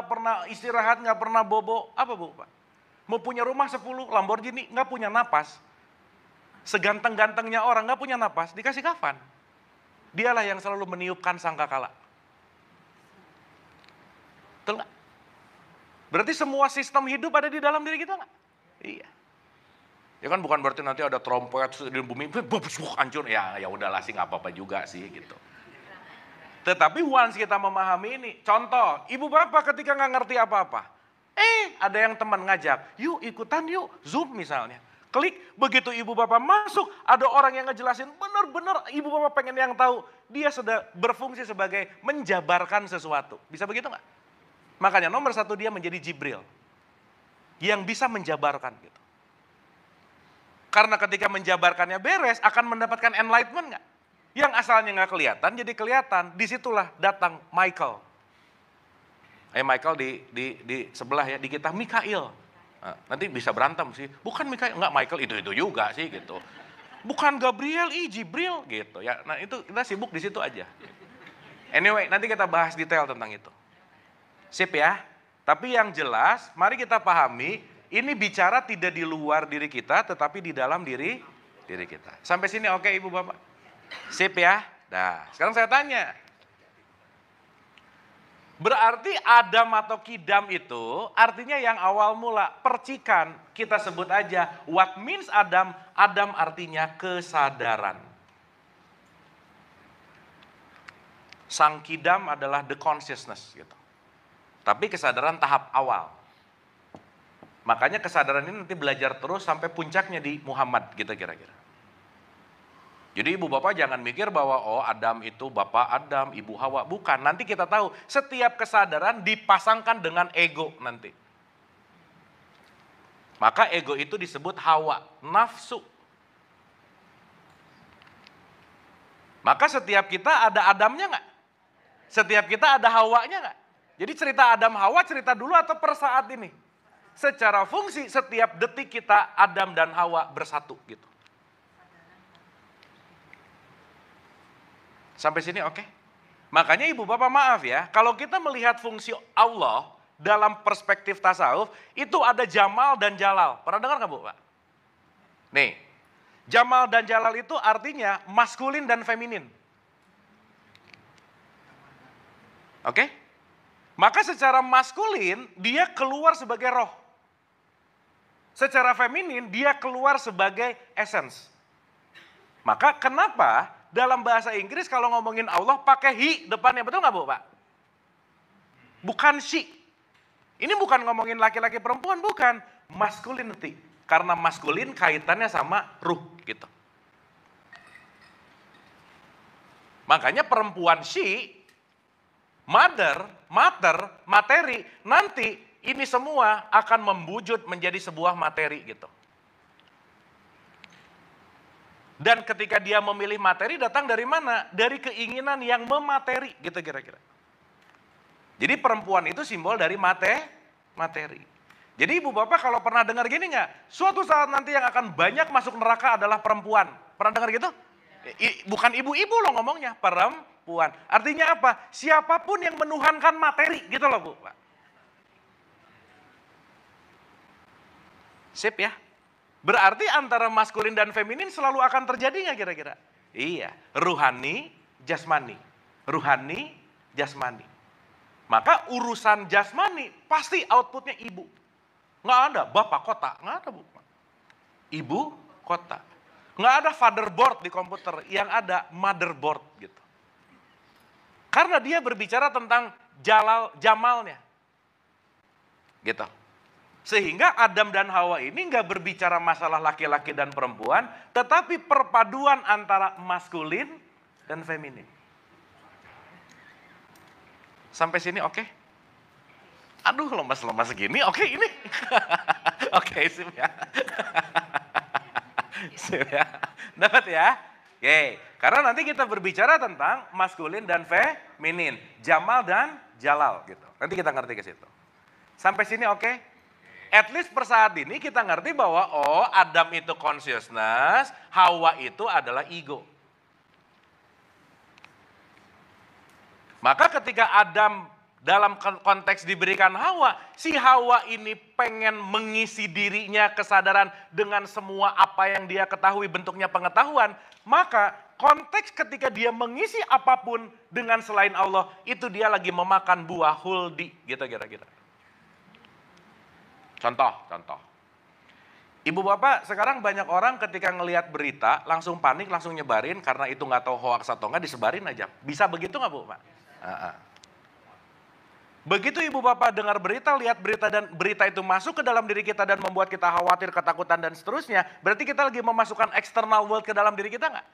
pernah istirahat, nggak pernah bobo. Apa bu pak? Mau punya rumah 10 Lamborghini, nggak punya napas. Seganteng-gantengnya orang nggak punya napas, dikasih kafan. Dialah yang selalu meniupkan sangkakala. Betul nggak? Berarti semua sistem hidup ada di dalam diri kita nggak? Iya. Ya kan bukan berarti nanti ada trompet di bumi, hancur. Ya udahlah sih nggak apa-apa juga sih gitu. Tetapi once kita memahami ini, contoh, ibu bapak ketika nggak ngerti apa-apa, ada yang teman ngajak, yuk ikutan yuk, Zoom misalnya. Klik, begitu ibu bapak masuk, ada orang yang ngejelasin, benar-benar ibu bapak pengen yang tahu, dia sudah berfungsi sebagai menjabarkan sesuatu. Bisa begitu nggak? Makanya nomor satu dia menjadi Jibril, yang bisa menjabarkan gitu. Karena ketika menjabarkannya beres, akan mendapatkan enlightenment nggak? Yang asalnya nggak kelihatan, jadi kelihatan. Disitulah datang Michael. Michael di sebelah ya, di kita Mikail. Nah, nanti bisa berantem sih. Bukan Mikail, nggak Michael itu juga sih gitu. Bukan Gabriel, Jibril gitu ya. Nah itu kita sibuk di situ aja. Anyway, nanti kita bahas detail tentang itu. Sip ya. Tapi yang jelas, mari kita pahami, ini bicara tidak di luar diri kita, tetapi di dalam diri kita. Sampai sini oke ibu bapak? Sip ya. Nah, sekarang saya tanya. Berarti Adam atau Kidam itu artinya yang awal mula, percikan. Kita sebut aja what means Adam, Adam artinya kesadaran. Sang Kidam adalah the consciousness gitu. Tapi kesadaran tahap awal. Makanya kesadaran ini nanti belajar terus sampai puncaknya di Muhammad gitu kira-kira. Jadi ibu bapak jangan mikir bahwa Adam itu bapak Adam, ibu Hawa. Bukan, nanti kita tahu setiap kesadaran dipasangkan dengan ego nanti. Maka ego itu disebut Hawa, nafsu. Maka setiap kita ada Adamnya nggak? Setiap kita ada Hawanya nggak? Jadi cerita Adam Hawa cerita dulu atau per saat ini? Secara fungsi setiap detik kita Adam dan Hawa bersatu gitu. Sampai sini oke? Makanya ibu bapak maaf ya, kalau kita melihat fungsi Allah dalam perspektif tasawuf, itu ada Jamal dan Jalal. Pernah dengar nggak bu pak? Nih, Jamal dan Jalal itu artinya maskulin dan feminin. Oke? Maka secara maskulin dia keluar sebagai roh. Secara feminin dia keluar sebagai essence. Maka kenapa dalam bahasa Inggris kalau ngomongin Allah pakai he depannya, betul nggak bu pak? Bukan she. Ini bukan ngomongin laki-laki perempuan, bukan. Masculinity. Karena maskulin kaitannya sama ruh gitu. Makanya perempuan she, mother, materi, nanti ini semua akan membujut menjadi sebuah materi gitu. Dan ketika dia memilih materi datang dari mana? Dari keinginan yang memateri gitu kira-kira. Jadi perempuan itu simbol dari materi. Jadi ibu bapak kalau pernah dengar gini nggak? Suatu saat nanti yang akan banyak masuk neraka adalah perempuan. Pernah dengar gitu? Bukan ibu-ibu loh ngomongnya, perempuan. Artinya apa? Siapapun yang menuhankan materi gitu loh bu. Sip ya? Berarti antara maskulin dan feminin selalu akan terjadi nggak kira-kira? Iya, ruhani, jasmani. Ruhani, jasmani. Maka urusan jasmani pasti outputnya ibu. Nggak ada bapak kota, nggak ada bu. Ibu kota. Nggak ada fatherboard di komputer, yang ada motherboard gitu. Karena dia berbicara tentang jamalnya. Gitu. Sehingga Adam dan Hawa ini nggak berbicara masalah laki-laki dan perempuan, tetapi perpaduan antara maskulin dan feminin. Sampai sini oke? Aduh lemas-lemas gini, oke ini. Oke sip ya. Sip ya. Dapat ya? Oke, karena nanti kita berbicara tentang maskulin dan feminin, Jamal dan Jalal gitu. Nanti kita ngerti ke situ. Sampai sini oke? At least per saat ini kita ngerti bahwa Adam itu consciousness, Hawa itu adalah ego. Maka ketika Adam dalam konteks diberikan Hawa, si Hawa ini pengen mengisi dirinya kesadaran dengan semua apa yang dia ketahui bentuknya pengetahuan, maka konteks ketika dia mengisi apapun dengan selain Allah, itu dia lagi memakan buah huldi, gitu kira-kira. Contoh. Ibu bapak, sekarang banyak orang ketika ngelihat berita langsung panik, langsung nyebarin karena itu nggak tahu hoax atau nggak, disebarin aja. Bisa begitu nggak Bu Pak? Begitu ibu bapak dengar berita, lihat berita dan berita itu masuk ke dalam diri kita dan membuat kita khawatir, ketakutan dan seterusnya, berarti kita lagi memasukkan external world ke dalam diri kita nggak?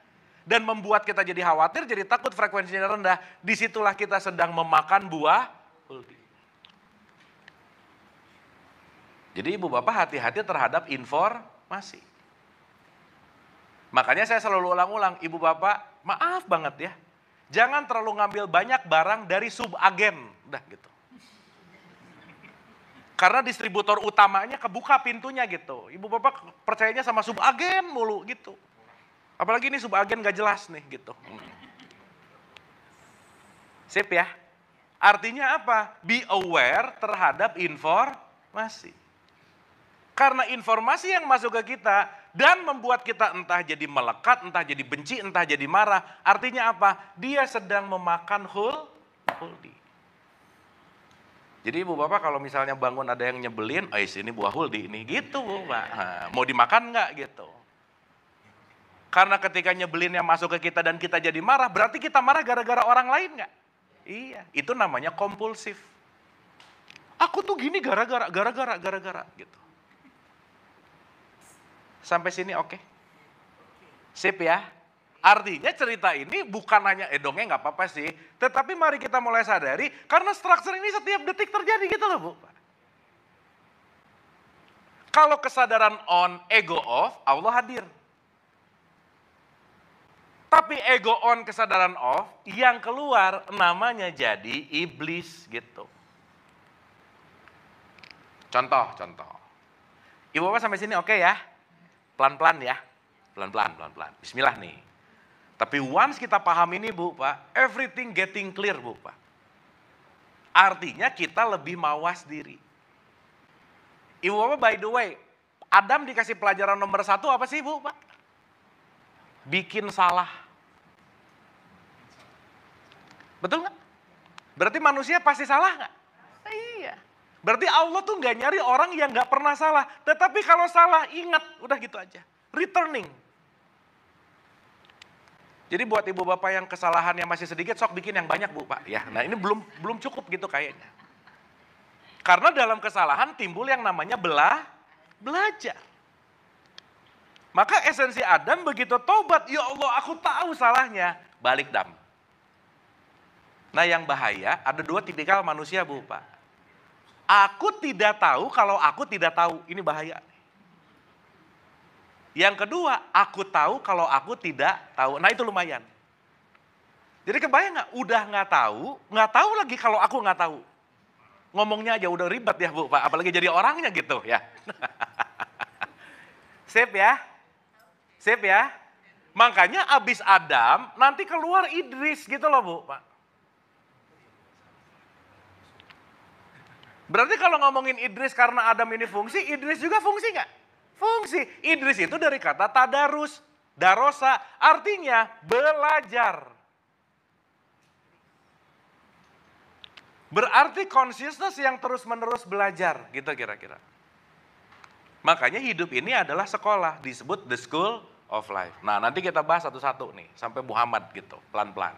Dan membuat kita jadi khawatir, jadi takut, frekuensinya rendah. Disitulah kita sedang memakan buah huldi. Jadi ibu bapak hati-hati terhadap informasi. Makanya saya selalu ulang-ulang, ibu bapak maaf banget ya. Jangan terlalu ngambil banyak barang dari subagen. Udah gitu. Karena distributor utamanya kebuka pintunya gitu. Ibu bapak percayanya sama subagen mulu gitu. Apalagi ini subagen gak jelas nih gitu. Sip ya. Artinya apa? Be aware terhadap informasi. Karena informasi yang masuk ke kita dan membuat kita entah jadi melekat, entah jadi benci, entah jadi marah. Artinya apa? Dia sedang memakan huldi. Jadi ibu bapak kalau misalnya bangun ada yang nyebelin, ini buah huldi ini gitu Bu Pak. Nah, mau dimakan nggak gitu? Karena ketika nyebelinnya masuk ke kita dan kita jadi marah, berarti kita marah gara-gara orang lain nggak? Iya, itu namanya kompulsif. Aku tuh gini gara-gara gitu. Sampai sini oke? Sip ya? Artinya cerita ini bukan hanya dongeng nggak apa-apa sih, tetapi mari kita mulai sadari karena struktur ini setiap detik terjadi gitu loh Bu. Kalau kesadaran on, ego off, Allah hadir. Tapi ego on, kesadaran off, yang keluar namanya jadi iblis gitu. Contoh. Ibu bapak sampai sini oke ya? Pelan-pelan ya. Pelan-pelan. Bismillah nih. Tapi once kita paham ini Bu Pak, everything getting clear Bu Pak. Artinya kita lebih mawas diri. Ibu bapak by the way, Adam dikasih pelajaran nomor 1 apa sih Bu Pak? Bikin salah. Betul nggak? Berarti manusia pasti salah nggak? Iya. Berarti Allah tuh nggak nyari orang yang nggak pernah salah. Tetapi kalau salah ingat, udah gitu aja. Returning. Jadi buat ibu bapak yang kesalahannya masih sedikit, sok bikin yang banyak Bu Pak. Ya, nah ini belum cukup gitu kayaknya. Karena dalam kesalahan timbul yang namanya belajar. Maka esensi Adam begitu tobat, ya Allah aku tahu salahnya, balik dam. Nah yang bahaya ada 2 tipikal manusia Bu Pak. Aku tidak tahu kalau aku tidak tahu, ini bahaya. Yang kedua, aku tahu kalau aku tidak tahu, nah itu lumayan. Jadi kebayang nggak? Udah nggak tahu lagi kalau aku nggak tahu. Ngomongnya aja udah ribet ya Bu Pak, apalagi jadi orangnya gitu ya. Sip ya. Makanya abis Adam nanti keluar Idris gitu loh Bu Pak. Berarti kalau ngomongin Idris karena Adam ini fungsi, Idris juga fungsi nggak? Fungsi. Idris itu dari kata tadarus, darosa, artinya belajar. Berarti consciousness yang terus-menerus belajar, gitu kira-kira. Makanya hidup ini adalah sekolah, disebut the school of life. Nah nanti kita bahas satu-satu nih, sampai Muhammad gitu, pelan-pelan.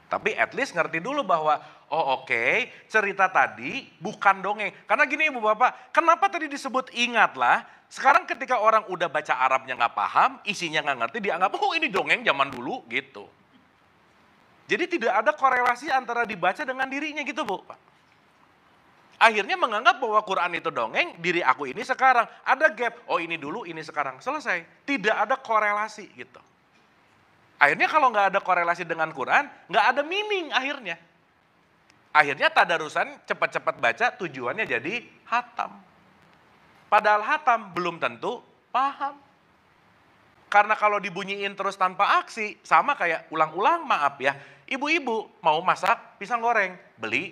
Tapi at least ngerti dulu bahwa, oke, cerita tadi bukan dongeng. Karena gini ibu bapak, kenapa tadi disebut ingatlah, sekarang ketika orang udah baca Arabnya nggak paham, isinya nggak ngerti, dianggap, ini dongeng zaman dulu gitu. Jadi tidak ada korelasi antara dibaca dengan dirinya gitu Bu. Akhirnya menganggap bahwa Quran itu dongeng, diri aku ini sekarang. Ada gap, ini dulu, ini sekarang. Selesai, tidak ada korelasi gitu. Akhirnya kalau nggak ada korelasi dengan Quran, nggak ada meaning akhirnya. Akhirnya tadarusan cepat-cepat baca tujuannya jadi hatam. Padahal hatam belum tentu paham. Karena kalau dibunyiin terus tanpa aksi, sama kayak ulang-ulang maaf ya. Ibu-ibu mau masak pisang goreng, beli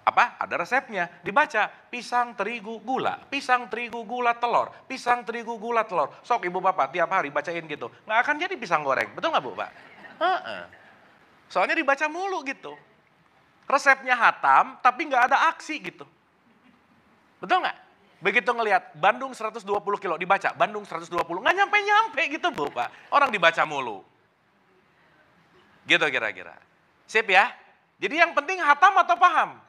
ada resepnya, dibaca pisang terigu gula telur, pisang terigu gula telur. Sok ibu bapak tiap hari bacain gitu, nggak akan jadi pisang goreng, betul nggak Bu Pak? Soalnya dibaca mulu gitu. Resepnya hatam, tapi nggak ada aksi gitu, betul nggak? Begitu ngelihat Bandung 120 kilo dibaca, Bandung 120, nggak nyampe-nyampe gitu Bu Pak. Orang dibaca mulu. Gitu kira-kira. Sip ya. Jadi yang penting hatam atau paham?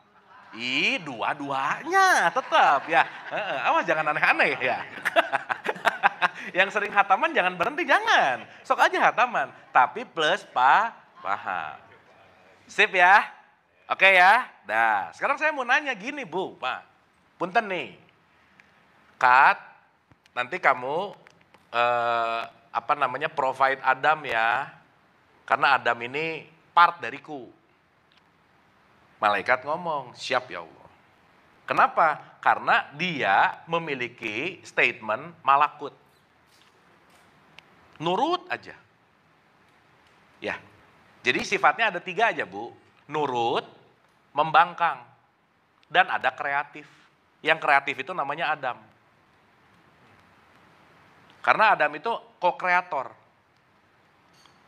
Dua-duanya tetap ya. Awas jangan aneh-aneh ya. Yang sering hataman jangan berhenti, jangan. Sok aja hataman, tapi plus paham. Sip ya. Oke ya. Dah, sekarang saya mau nanya gini Bu, Pak. Punten nih. Kat, nanti kamu provide Adam ya. Karena Adam ini part dariku. Malaikat ngomong, siap ya Allah. Kenapa? Karena dia memiliki statement malakut. Nurut aja. Ya. Jadi sifatnya ada 3 aja Bu. Nurut, membangkang, dan ada kreatif. Yang kreatif itu namanya Adam. Karena Adam itu co-kreator.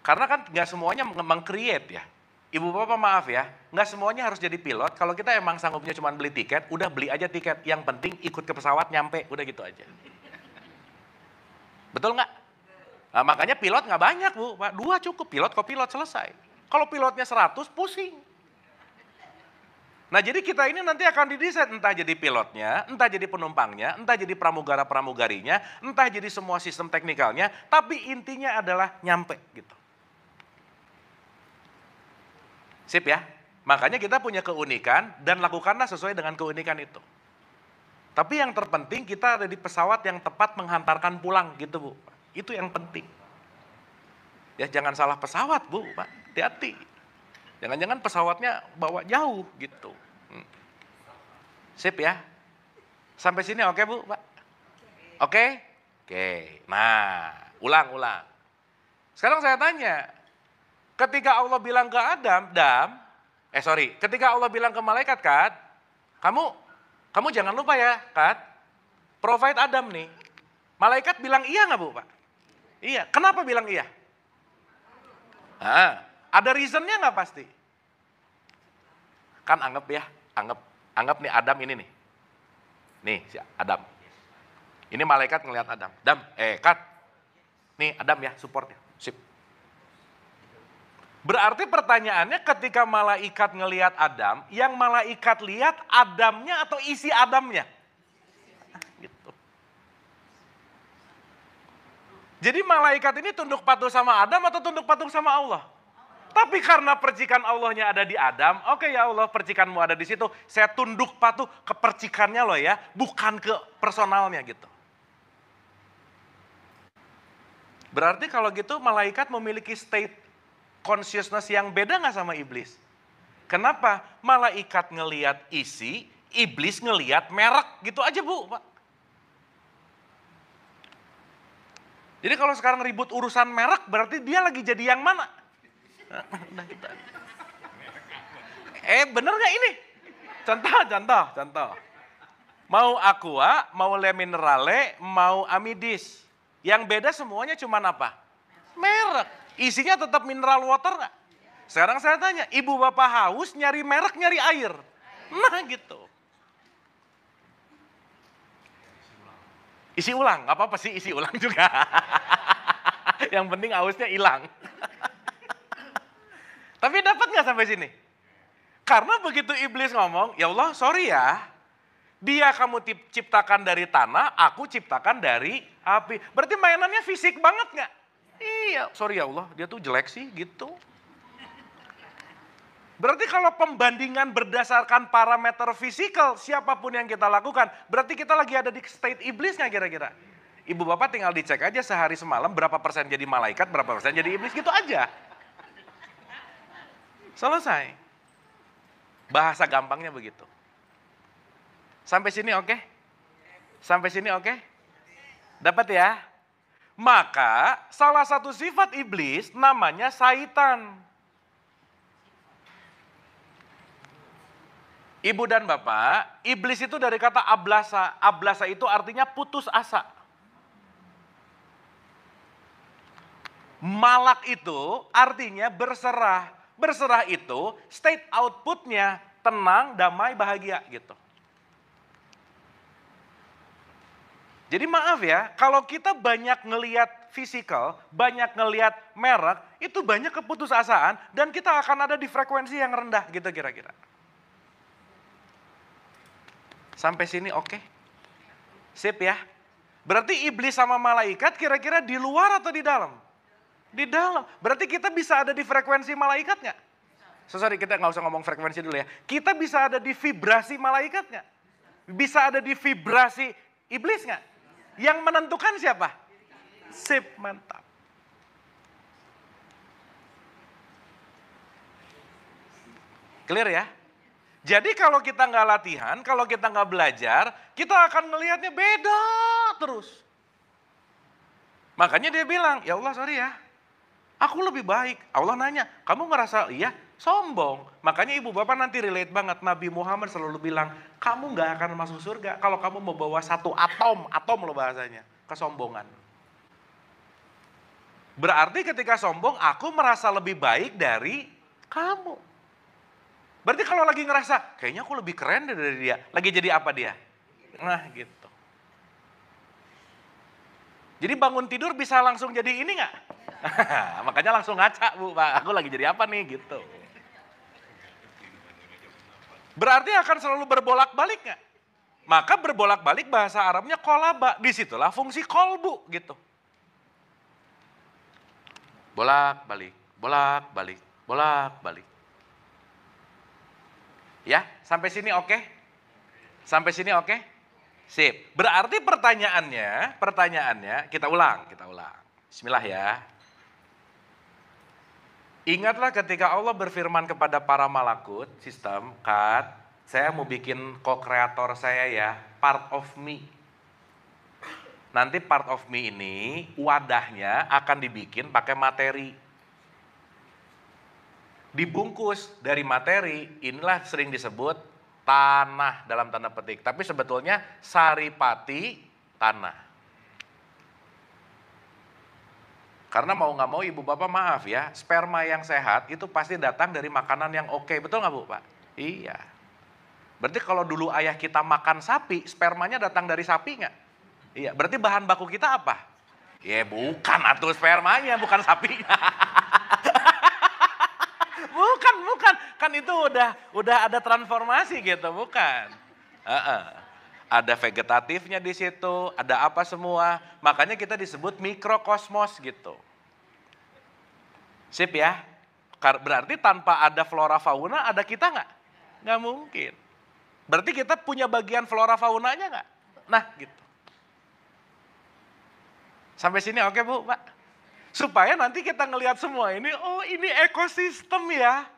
Karena kan nggak semuanya meng-create ya. Ibu bapak maaf ya, nggak semuanya harus jadi pilot. Kalau kita emang sanggupnya cuma beli tiket, udah beli aja tiket. Yang penting ikut ke pesawat nyampe, udah gitu aja. Betul nggak? Nah, makanya pilot nggak banyak Bu, Pak. 2 cukup, pilot kopilot selesai. Kalau pilotnya 100 pusing. Nah jadi kita ini nanti akan didesain entah jadi pilotnya, entah jadi penumpangnya, entah jadi pramugara-pramugarinya, entah jadi semua sistem teknikalnya, tapi intinya adalah nyampe gitu. Sip ya? Makanya kita punya keunikan dan lakukanlah sesuai dengan keunikan itu. Tapi yang terpenting kita ada di pesawat yang tepat menghantarkan pulang gitu Bu. Itu yang penting. Ya jangan salah pesawat Bu, Pak. Hati-hati. Jangan-jangan pesawatnya bawa jauh gitu. Sip ya? Sampai sini oke Bu, Pak? Oke? Oke. Nah, ulang. Sekarang saya tanya, ketika Allah bilang ke ketika Allah bilang ke malaikat, Kat, kamu jangan lupa ya, Kat, provide Adam nih. Malaikat bilang iya nggak Bu, Pak? Iya. Kenapa bilang iya? Ada reasonnya nggak pasti? Kan anggap nih Adam ini nih. Nih si Adam. Ini malaikat ngelihat Adam. Kat. Nih Adam ya, support ya. Sip. Berarti pertanyaannya ketika malaikat ngelihat Adam, yang malaikat lihat Adamnya atau isi Adamnya? Gitu. Jadi malaikat ini tunduk patuh sama Adam atau tunduk patuh sama Allah? Tapi karena percikan Allahnya ada di Adam, oke ya Allah percikanmu ada di situ, saya tunduk patuh ke percikannya loh ya, bukan ke personalnya gitu. Berarti kalau gitu malaikat memiliki state consciousness yang beda nggak sama iblis? Kenapa? Malaikat ngelihat isi, iblis ngelihat merek gitu aja Bu, Pak. Jadi kalau sekarang ribut urusan merek, berarti dia lagi jadi yang mana? Bener gak ini? Contoh. Mau Aqua, mau Le Minerale, mau Amidis. Yang beda semuanya cuman apa? Merek. Isinya tetap mineral water gak? Sekarang saya tanya, ibu bapak haus nyari merek, nyari air. Nah gitu. Isi ulang, gak apa-apa sih isi ulang juga. Yang penting hausnya hilang. Tapi dapat nggak sampai sini? Karena begitu iblis ngomong, ya Allah sorry ya, dia kamu ciptakan dari tanah, aku ciptakan dari api. Berarti mainannya fisik banget nggak? Iya, sorry ya Allah, dia tuh jelek sih gitu. Berarti kalau pembandingan berdasarkan parameter fisikal, siapapun yang kita lakukan, berarti kita lagi ada di state iblis nggak kira-kira? Ibu bapak tinggal dicek aja sehari semalam berapa persen jadi malaikat, berapa persen jadi iblis, gitu aja. Selesai. Bahasa gampangnya begitu. Sampai sini oke? Sampai sini oke? Dapat ya? Maka salah satu sifat iblis namanya syaitan. Ibu dan bapak, iblis itu dari kata ablasa. Ablasa itu artinya putus asa. Malak itu artinya berserah. Berserah itu state outputnya tenang, damai, bahagia gitu. Jadi maaf ya, kalau kita banyak ngelihat fisikal, banyak ngelihat merek, itu banyak keputusasaan dan kita akan ada di frekuensi yang rendah gitu kira-kira. Sampai sini oke? Sip ya. Berarti iblis sama malaikat kira-kira di luar atau di dalam? Di dalam. Berarti kita bisa ada di frekuensi malaikat nggak? Sorry, kita nggak usah ngomong frekuensi dulu ya. Kita bisa ada di vibrasi malaikat nggak? Bisa ada di vibrasi iblis nggak? Yang menentukan siapa? Sip, mantap. Clear ya? Jadi kalau kita nggak latihan, kalau kita nggak belajar, kita akan melihatnya beda terus. Makanya dia bilang, ya Allah sorry ya, aku lebih baik. Allah nanya, kamu ngerasa iya? Sombong. Makanya ibu bapak nanti relate banget. Nabi Muhammad selalu bilang, kamu nggak akan masuk surga kalau kamu mau bawa satu atom loh bahasanya, kesombongan. Berarti ketika sombong, aku merasa lebih baik dari kamu. Berarti kalau lagi ngerasa, kayaknya aku lebih keren dari dia. Lagi jadi apa dia? Nah gitu. Jadi bangun tidur bisa langsung jadi ini nggak? Makanya langsung ngaca, Bu, Pak, aku lagi jadi apa nih gitu. Berarti akan selalu berbolak-balik nggak? Maka berbolak-balik bahasa Arabnya kolaba. Disitulah fungsi kolbu gitu. Bolak-balik, bolak-balik, bolak-balik. Ya, sampai sini oke? Sampai sini oke? Sip. Berarti pertanyaannya kita ulang. Bismillah ya. Ingatlah ketika Allah berfirman kepada para malakut, sistem, cut, saya mau bikin co-kreator saya ya, part of me. Nanti part of me ini wadahnya akan dibikin pakai materi. Dibungkus dari materi, inilah sering disebut tanah dalam tanda petik. Tapi sebetulnya saripati tanah. Karena mau nggak mau ibu bapak maaf ya, sperma yang sehat itu pasti datang dari makanan yang oke. Betul nggak Bu Pak? Iya. Berarti kalau dulu ayah kita makan sapi, spermanya datang dari sapi nggak? Iya. Berarti bahan baku kita apa? Ya bukan atuh spermanya, bukan sapinya. Bukan. Kan itu udah ada transformasi gitu, bukan. Ada vegetatifnya di situ, ada apa semua. Makanya kita disebut mikrokosmos gitu. Sip ya. Berarti tanpa ada flora fauna, ada kita nggak? Nggak mungkin. Berarti kita punya bagian flora faunanya nggak? Nah gitu. Sampai sini oke Bu, Pak? Supaya nanti kita ngelihat semua ini, oh ini ekosistem ya.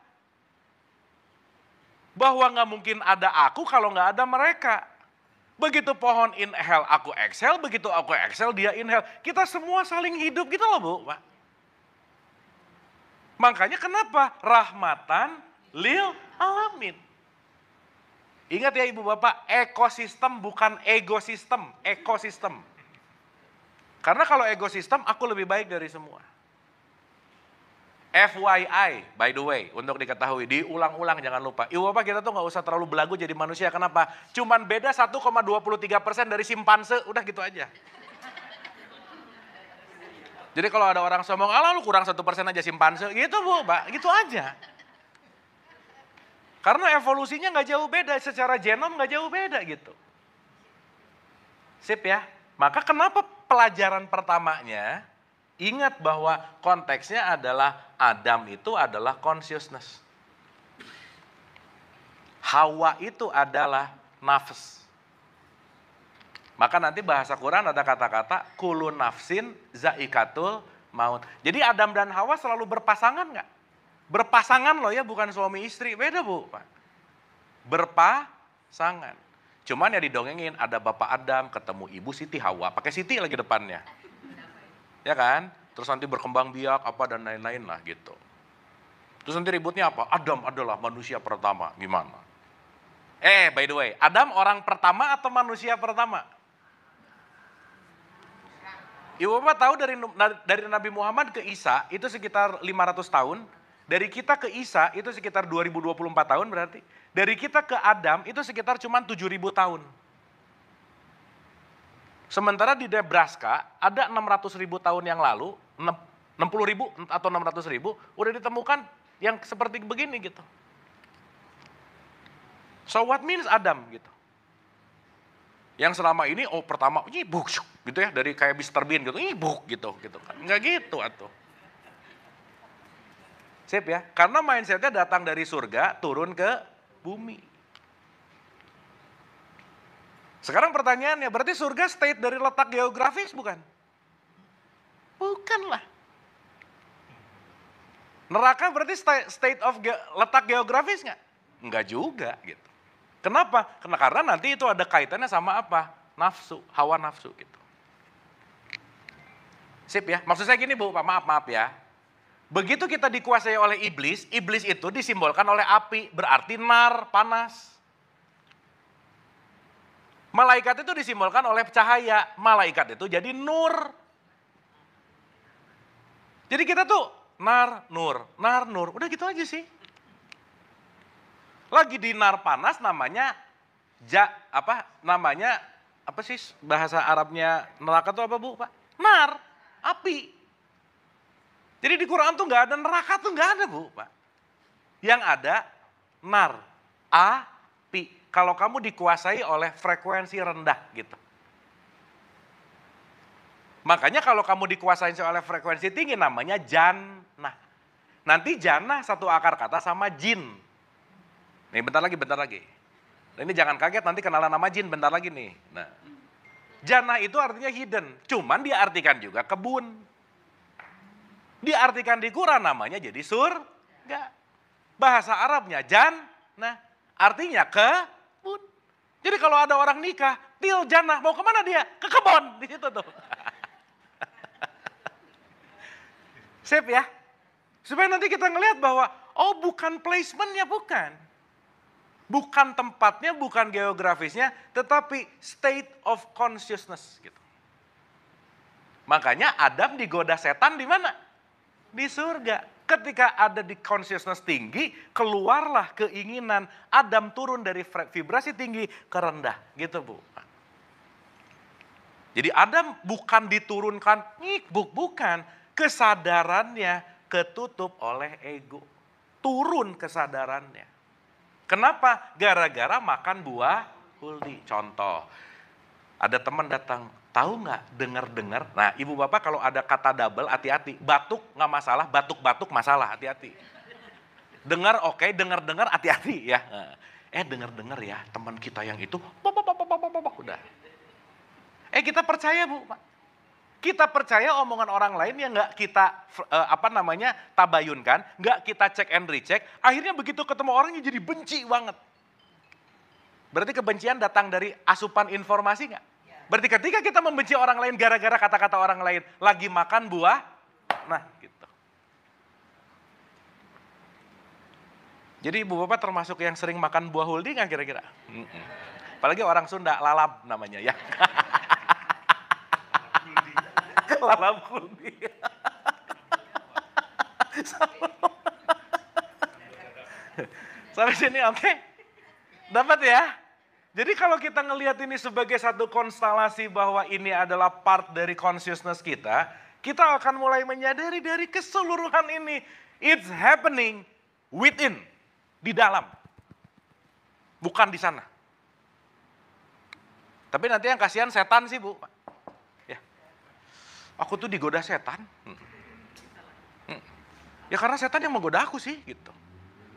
Bahwa nggak mungkin ada aku kalau nggak ada mereka. Begitu pohon inhale, aku exhale. Begitu aku exhale, dia inhale. Kita semua saling hidup gitu loh Bu, Pak. Makanya kenapa? Rahmatan lil alamin. Ingat ya Ibu Bapak, ekosistem bukan egosistem, ekosistem. Karena kalau ekosistem, aku lebih baik dari semua. FYI, by the way, untuk diketahui, diulang-ulang jangan lupa. Ibu Bapak kita tuh gak usah terlalu belagu jadi manusia, kenapa? Cuman beda 1,23% dari simpanse, udah gitu aja. Jadi kalau ada orang sombong, alah lu kurang 1% aja simpanse, gitu Bu, Pak, gitu aja. Karena evolusinya gak jauh beda, secara genom gak jauh beda gitu. Sip ya, maka kenapa pelajaran pertamanya, ingat bahwa konteksnya adalah Adam itu adalah consciousness. Hawa itu adalah nafs. Maka nanti bahasa Quran ada kata-kata kullu nafsin zaikatul maut. Jadi Adam dan Hawa selalu berpasangan nggak? Berpasangan loh ya, bukan suami istri. Beda Bu, Pak. Berpasangan. Cuman ya didongengin ada Bapak Adam ketemu Ibu Siti Hawa, pakai Siti lagi depannya. Ya kan? Terus nanti berkembang biak apa dan lain-lain lah gitu. Terus nanti ributnya apa? Adam adalah manusia pertama. Gimana? By the way, Adam orang pertama atau manusia pertama? Ibu Bapak tahu dari Nabi Muhammad ke Isa itu sekitar 500 tahun. Dari kita ke Isa itu sekitar 2024 tahun berarti. Dari kita ke Adam itu sekitar cuma 7.000 tahun. Sementara di Nebraska ada 600.000 tahun yang lalu, 60.000 atau 600.000 udah ditemukan yang seperti begini gitu. So what means Adam gitu. Yang selama ini pertama ini buk gitu ya, dari kayak Mr. Bean gitu, ini buk gitu kan. Enggak gitu atuh. Sip ya, karena mindsetnya datang dari surga turun ke bumi. Sekarang pertanyaannya, berarti surga state dari letak geografis bukan? Bukanlah. Neraka berarti state of letak geografis nggak? Enggak juga gitu. Kenapa? Karena nanti itu ada kaitannya sama apa? Nafsu, hawa nafsu gitu. Sip ya, maksud saya gini Bu, maaf ya. Begitu kita dikuasai oleh iblis, iblis itu disimbolkan oleh api, berarti nar, panas. Malaikat itu disimbolkan oleh cahaya, malaikat itu jadi nur. Jadi kita tuh nar, nur, udah gitu aja sih. Lagi di nar panas namanya apa sih bahasa Arabnya neraka tuh apa Bu, Pak? Nar, api. Jadi di Quran tuh nggak ada neraka tuh nggak ada Bu, Pak. Yang ada nar, api. Kalau kamu dikuasai oleh frekuensi rendah gitu. Makanya kalau kamu dikuasai oleh frekuensi tinggi namanya jannah. Nanti jannah satu akar kata sama jin. Nih bentar lagi. Nah, ini jangan kaget nanti kenalan nama jin bentar lagi nih. Nah, jannah itu artinya hidden. Cuman diartikan juga kebun. Diartikan di Quran namanya jadi surga. Bahasa Arabnya jannah. Artinya kebun. Jadi kalau ada orang nikah, til jannah, mau kemana dia? Ke kebun, di situ tuh. Sip ya. Supaya nanti kita ngelihat bahwa, oh bukan placementnya, bukan. Bukan tempatnya, bukan geografisnya, tetapi state of consciousness gitu. Makanya Adam digoda setan di mana? Di surga. Ketika ada di consciousness tinggi, keluarlah keinginan Adam turun dari vibrasi tinggi ke rendah. Gitu Bu. Jadi Adam bukan diturunkan, bukan. Kesadarannya ketutup oleh ego. Turun kesadarannya. Kenapa? Gara-gara makan buah huldi. Contoh, ada teman datang, tahu nggak dengar-dengar? Nah ibu bapak kalau ada kata double hati-hati. Batuk nggak masalah, batuk-batuk masalah, hati-hati. Dengar oke, dengar-dengar hati-hati ya. Dengar-dengar ya teman kita yang itu, udah. Kita percaya Bu, Pak. Kita percaya omongan orang lain yang nggak kita tabayunkan, nggak kita cek and recheck. Akhirnya begitu ketemu orangnya jadi benci banget. Berarti kebencian datang dari asupan informasi nggak? Berarti ketika kita membenci orang lain gara-gara kata-kata orang lain, lagi makan buah, nah gitu. Jadi ibu bapak termasuk yang sering makan buah huldi nggak kira-kira? Apalagi orang Sunda, lalap namanya ya. Lalap huldi. Sampai sini oke? Dapat ya? Jadi kalau kita ngelihat ini sebagai satu konstelasi bahwa ini adalah part dari consciousness kita akan mulai menyadari dari keseluruhan ini. It's happening within, di dalam. Bukan di sana. Tapi nanti yang kasihan setan sih Bu. Ya. Aku tuh digoda setan. Ya karena setan yang menggoda aku sih gitu.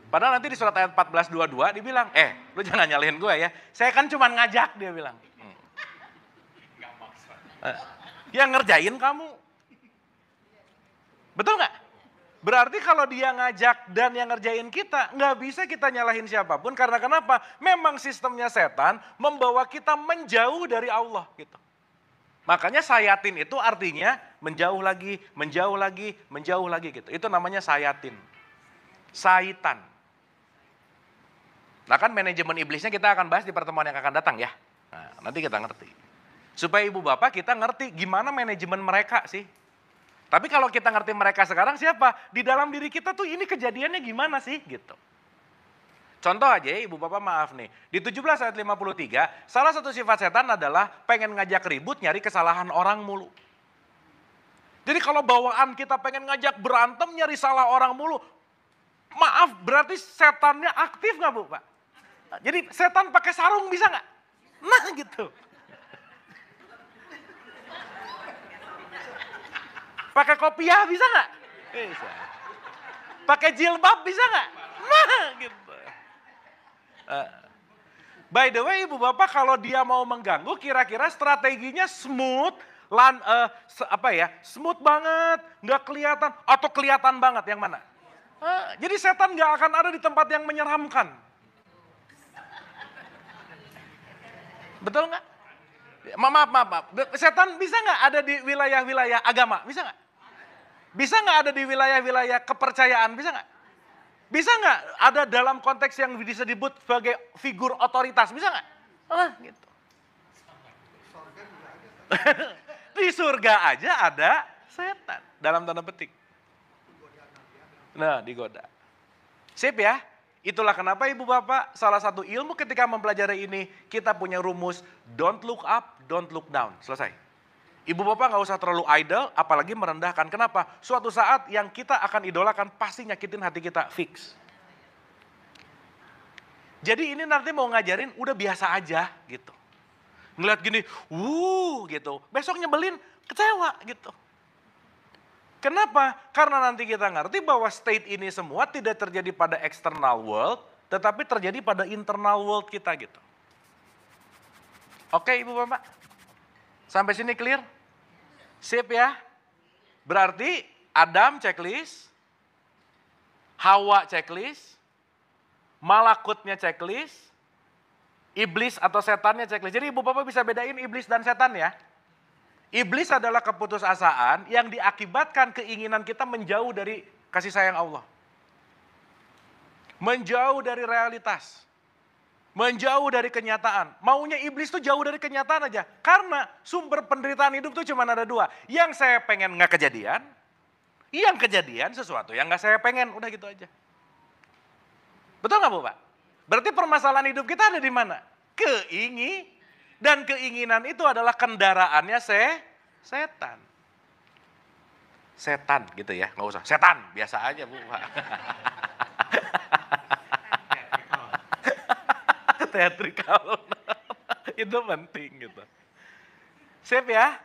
Padahal nanti di surat ayat 14:22 dibilang, lu jangan nyalahin gue ya. Saya kan cuma ngajak, dia bilang. Yang ngerjain kamu. Betul nggak? Berarti kalau dia ngajak dan yang ngerjain kita, nggak bisa kita nyalahin siapapun. Karena kenapa? Memang sistemnya setan membawa kita menjauh dari Allah gitu. Makanya sayatin itu artinya menjauh lagi gitu. Itu namanya sayatin. Saitan. Nah kan manajemen iblisnya kita akan bahas di pertemuan yang akan datang ya. Nah, nanti kita ngerti. Supaya ibu bapak kita ngerti gimana manajemen mereka sih. Tapi kalau kita ngerti mereka sekarang siapa? Di dalam diri kita tuh ini kejadiannya gimana sih gitu. Contoh aja ya, ibu bapak maaf nih. Di 17 ayat 53, salah satu sifat setan adalah pengen ngajak ribut, nyari kesalahan orang mulu. Jadi kalau bawaan kita pengen ngajak berantem, nyari salah orang mulu, maaf berarti setannya aktif nggak Bu Pak? Jadi setan pakai sarung bisa nggak? Nah gitu. Pakai kopiah bisa nggak? Bisa. Pakai jilbab bisa nggak? Nah gitu. By the way ibu bapak kalau dia mau mengganggu kira-kira strateginya smooth, smooth banget, nggak kelihatan atau kelihatan banget yang mana? Jadi setan nggak akan ada di tempat yang menyeramkan. Betul nggak? Maaf. Setan bisa nggak ada di wilayah-wilayah agama? Bisa nggak? Bisa nggak ada di wilayah-wilayah kepercayaan? Bisa nggak? Bisa nggak ada dalam konteks yang bisa disebut sebagai figur otoritas? Bisa nggak? Gitu. Di surga aja ada setan dalam tanda petik. Nah, digoda. Sip ya. Itulah kenapa ibu bapak salah satu ilmu ketika mempelajari ini kita punya rumus don't look up, don't look down. Selesai. Ibu bapak nggak usah terlalu idle, apalagi merendahkan. Kenapa? Suatu saat yang kita akan idolakan pasti nyakitin hati kita, fix. Jadi ini nanti mau ngajarin udah biasa aja gitu. Ngeliat gini, gitu. Besok nyebelin, kecewa gitu. Kenapa? Karena nanti kita ngerti bahwa state ini semua tidak terjadi pada external world, tetapi terjadi pada internal world kita gitu. Oke ibu bapak? Sampai sini clear? Sip ya? Berarti Adam checklist, Hawa checklist, malakutnya checklist, iblis atau setannya checklist. Jadi ibu bapak bisa bedain iblis dan setan ya. Iblis adalah keputusasaan yang diakibatkan keinginan kita menjauh dari kasih sayang Allah. Menjauh dari realitas. Menjauh dari kenyataan. Maunya iblis tuh jauh dari kenyataan aja. Karena sumber penderitaan hidup tuh cuma ada dua. Yang saya pengen nggak kejadian. Yang kejadian sesuatu yang nggak saya pengen. Udah gitu aja. Betul nggak Bu Pak? Berarti permasalahan hidup kita ada di mana? Dan keinginan itu adalah kendaraannya setan. Setan gitu ya, nggak usah. Setan, biasa aja Bu Pak. Teatrikal. Itu penting gitu. Sip ya?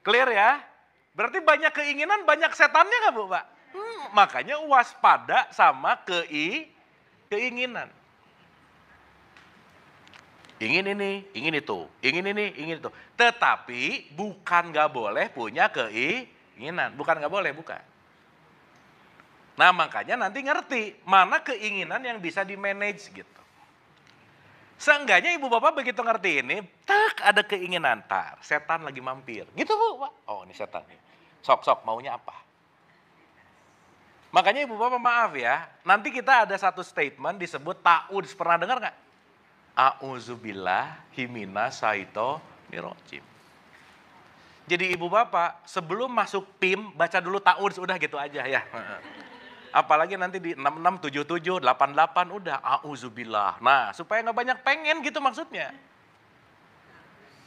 Clear ya? Berarti banyak keinginan, banyak setannya nggak Bu Pak? Makanya waspada sama keinginan. Ingin ini, ingin itu, ingin ini, ingin itu. Tetapi bukan nggak boleh punya keinginan. Bukan nggak boleh, bukan. Nah makanya nanti ngerti mana keinginan yang bisa di-manage gitu. Seenggaknya ibu bapak begitu ngerti ini, ada keinginan, setan lagi mampir. Gitu Bu, Pak. Oh ini setan nih. Sok-sok maunya apa? Makanya ibu bapak maaf ya, nanti kita ada satu statement disebut ta'udz. Pernah dengar nggak? A'udzubillah himina saito mirojim. Jadi ibu bapak sebelum masuk PIM baca dulu ta'udz, udah gitu aja ya. Apalagi nanti di 66, 77, 88 udah a'udzubillah. Nah supaya nggak banyak pengen gitu maksudnya.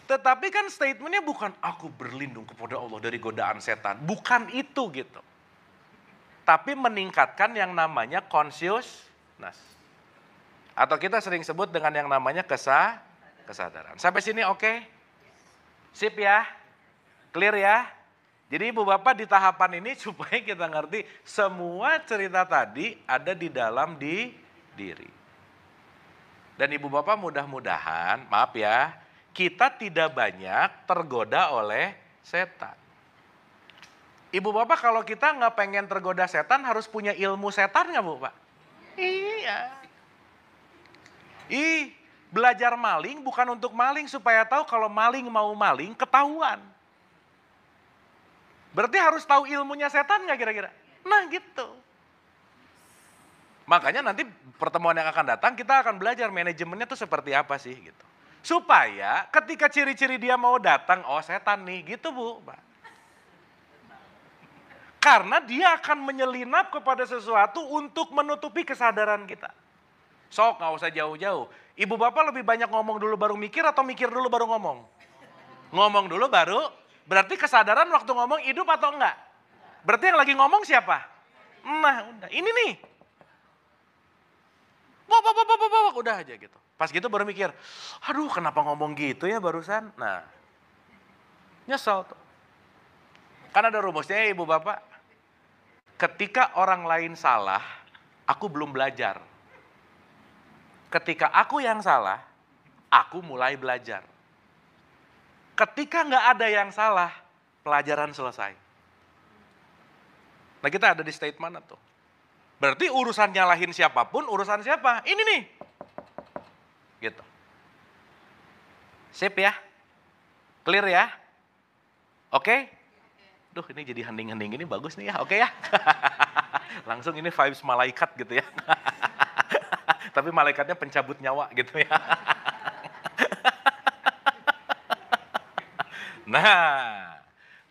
Tetapi kan statementnya bukan aku berlindung kepada Allah dari godaan setan. Bukan itu gitu. Tapi meningkatkan yang namanya consciousness. Atau kita sering sebut dengan yang namanya kesadaran. Sampai sini oke? Sip ya? Clear ya? Jadi ibu bapak di tahapan ini supaya kita ngerti semua cerita tadi ada di dalam diri. Dan ibu bapak mudah-mudahan, maaf ya, kita tidak banyak tergoda oleh setan. Ibu bapak kalau kita nggak pengen tergoda setan harus punya ilmu setan nggak Bu Pak? Iya. Belajar maling bukan untuk maling supaya tahu kalau maling mau maling ketahuan. Berarti harus tahu ilmunya setan nggak kira-kira? Nah gitu. Makanya nanti pertemuan yang akan datang kita akan belajar manajemennya tuh seperti apa sih gitu. Supaya ketika ciri-ciri dia mau datang, oh setan nih gitu Bu. Karena dia akan menyelinap kepada sesuatu untuk menutupi kesadaran kita. Sok nggak usah jauh-jauh. Ibu bapak lebih banyak ngomong dulu baru mikir atau mikir dulu baru ngomong? Ngomong dulu baru, berarti kesadaran waktu ngomong hidup atau enggak? Berarti yang lagi ngomong siapa? Nah udah, ini nih. Wah, udah aja gitu. Pas gitu baru mikir, aduh kenapa ngomong gitu ya barusan? Nah, nyesel tuh. Kan ada rumusnya ya ibu bapak. Ketika orang lain salah, aku belum belajar. Ketika aku yang salah, aku mulai belajar. Ketika nggak ada yang salah, pelajaran selesai. Nah kita ada di state mana tuh? Berarti urusan nyalahin siapapun, urusan siapa? Ini nih. Gitu. Sip ya? Clear ya? Oke? Duh ini jadi hening-hening ini bagus nih ya, oke ya? Langsung ini vibes malaikat gitu ya. Tapi malaikatnya pencabut nyawa gitu ya. Nah,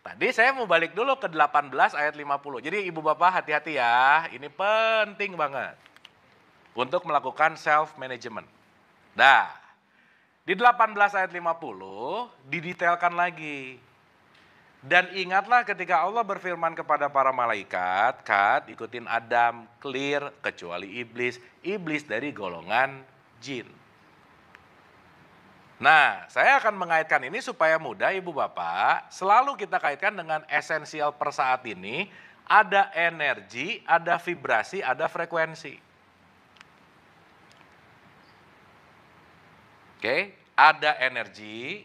tadi saya mau balik dulu ke 18 ayat 50. Jadi ibu bapak hati-hati ya, ini penting banget. Untuk melakukan self-management. Nah, di 18 ayat 50 didetailkan lagi. Dan ingatlah ketika Allah berfirman kepada para malaikat, Kat, ikutin Adam, clear, kecuali iblis. Iblis dari golongan jin. Nah, saya akan mengaitkan ini supaya mudah ibu bapak. Selalu kita kaitkan dengan esensial per saat ini. Ada energi, ada vibrasi, ada frekuensi. Oke, ada energi,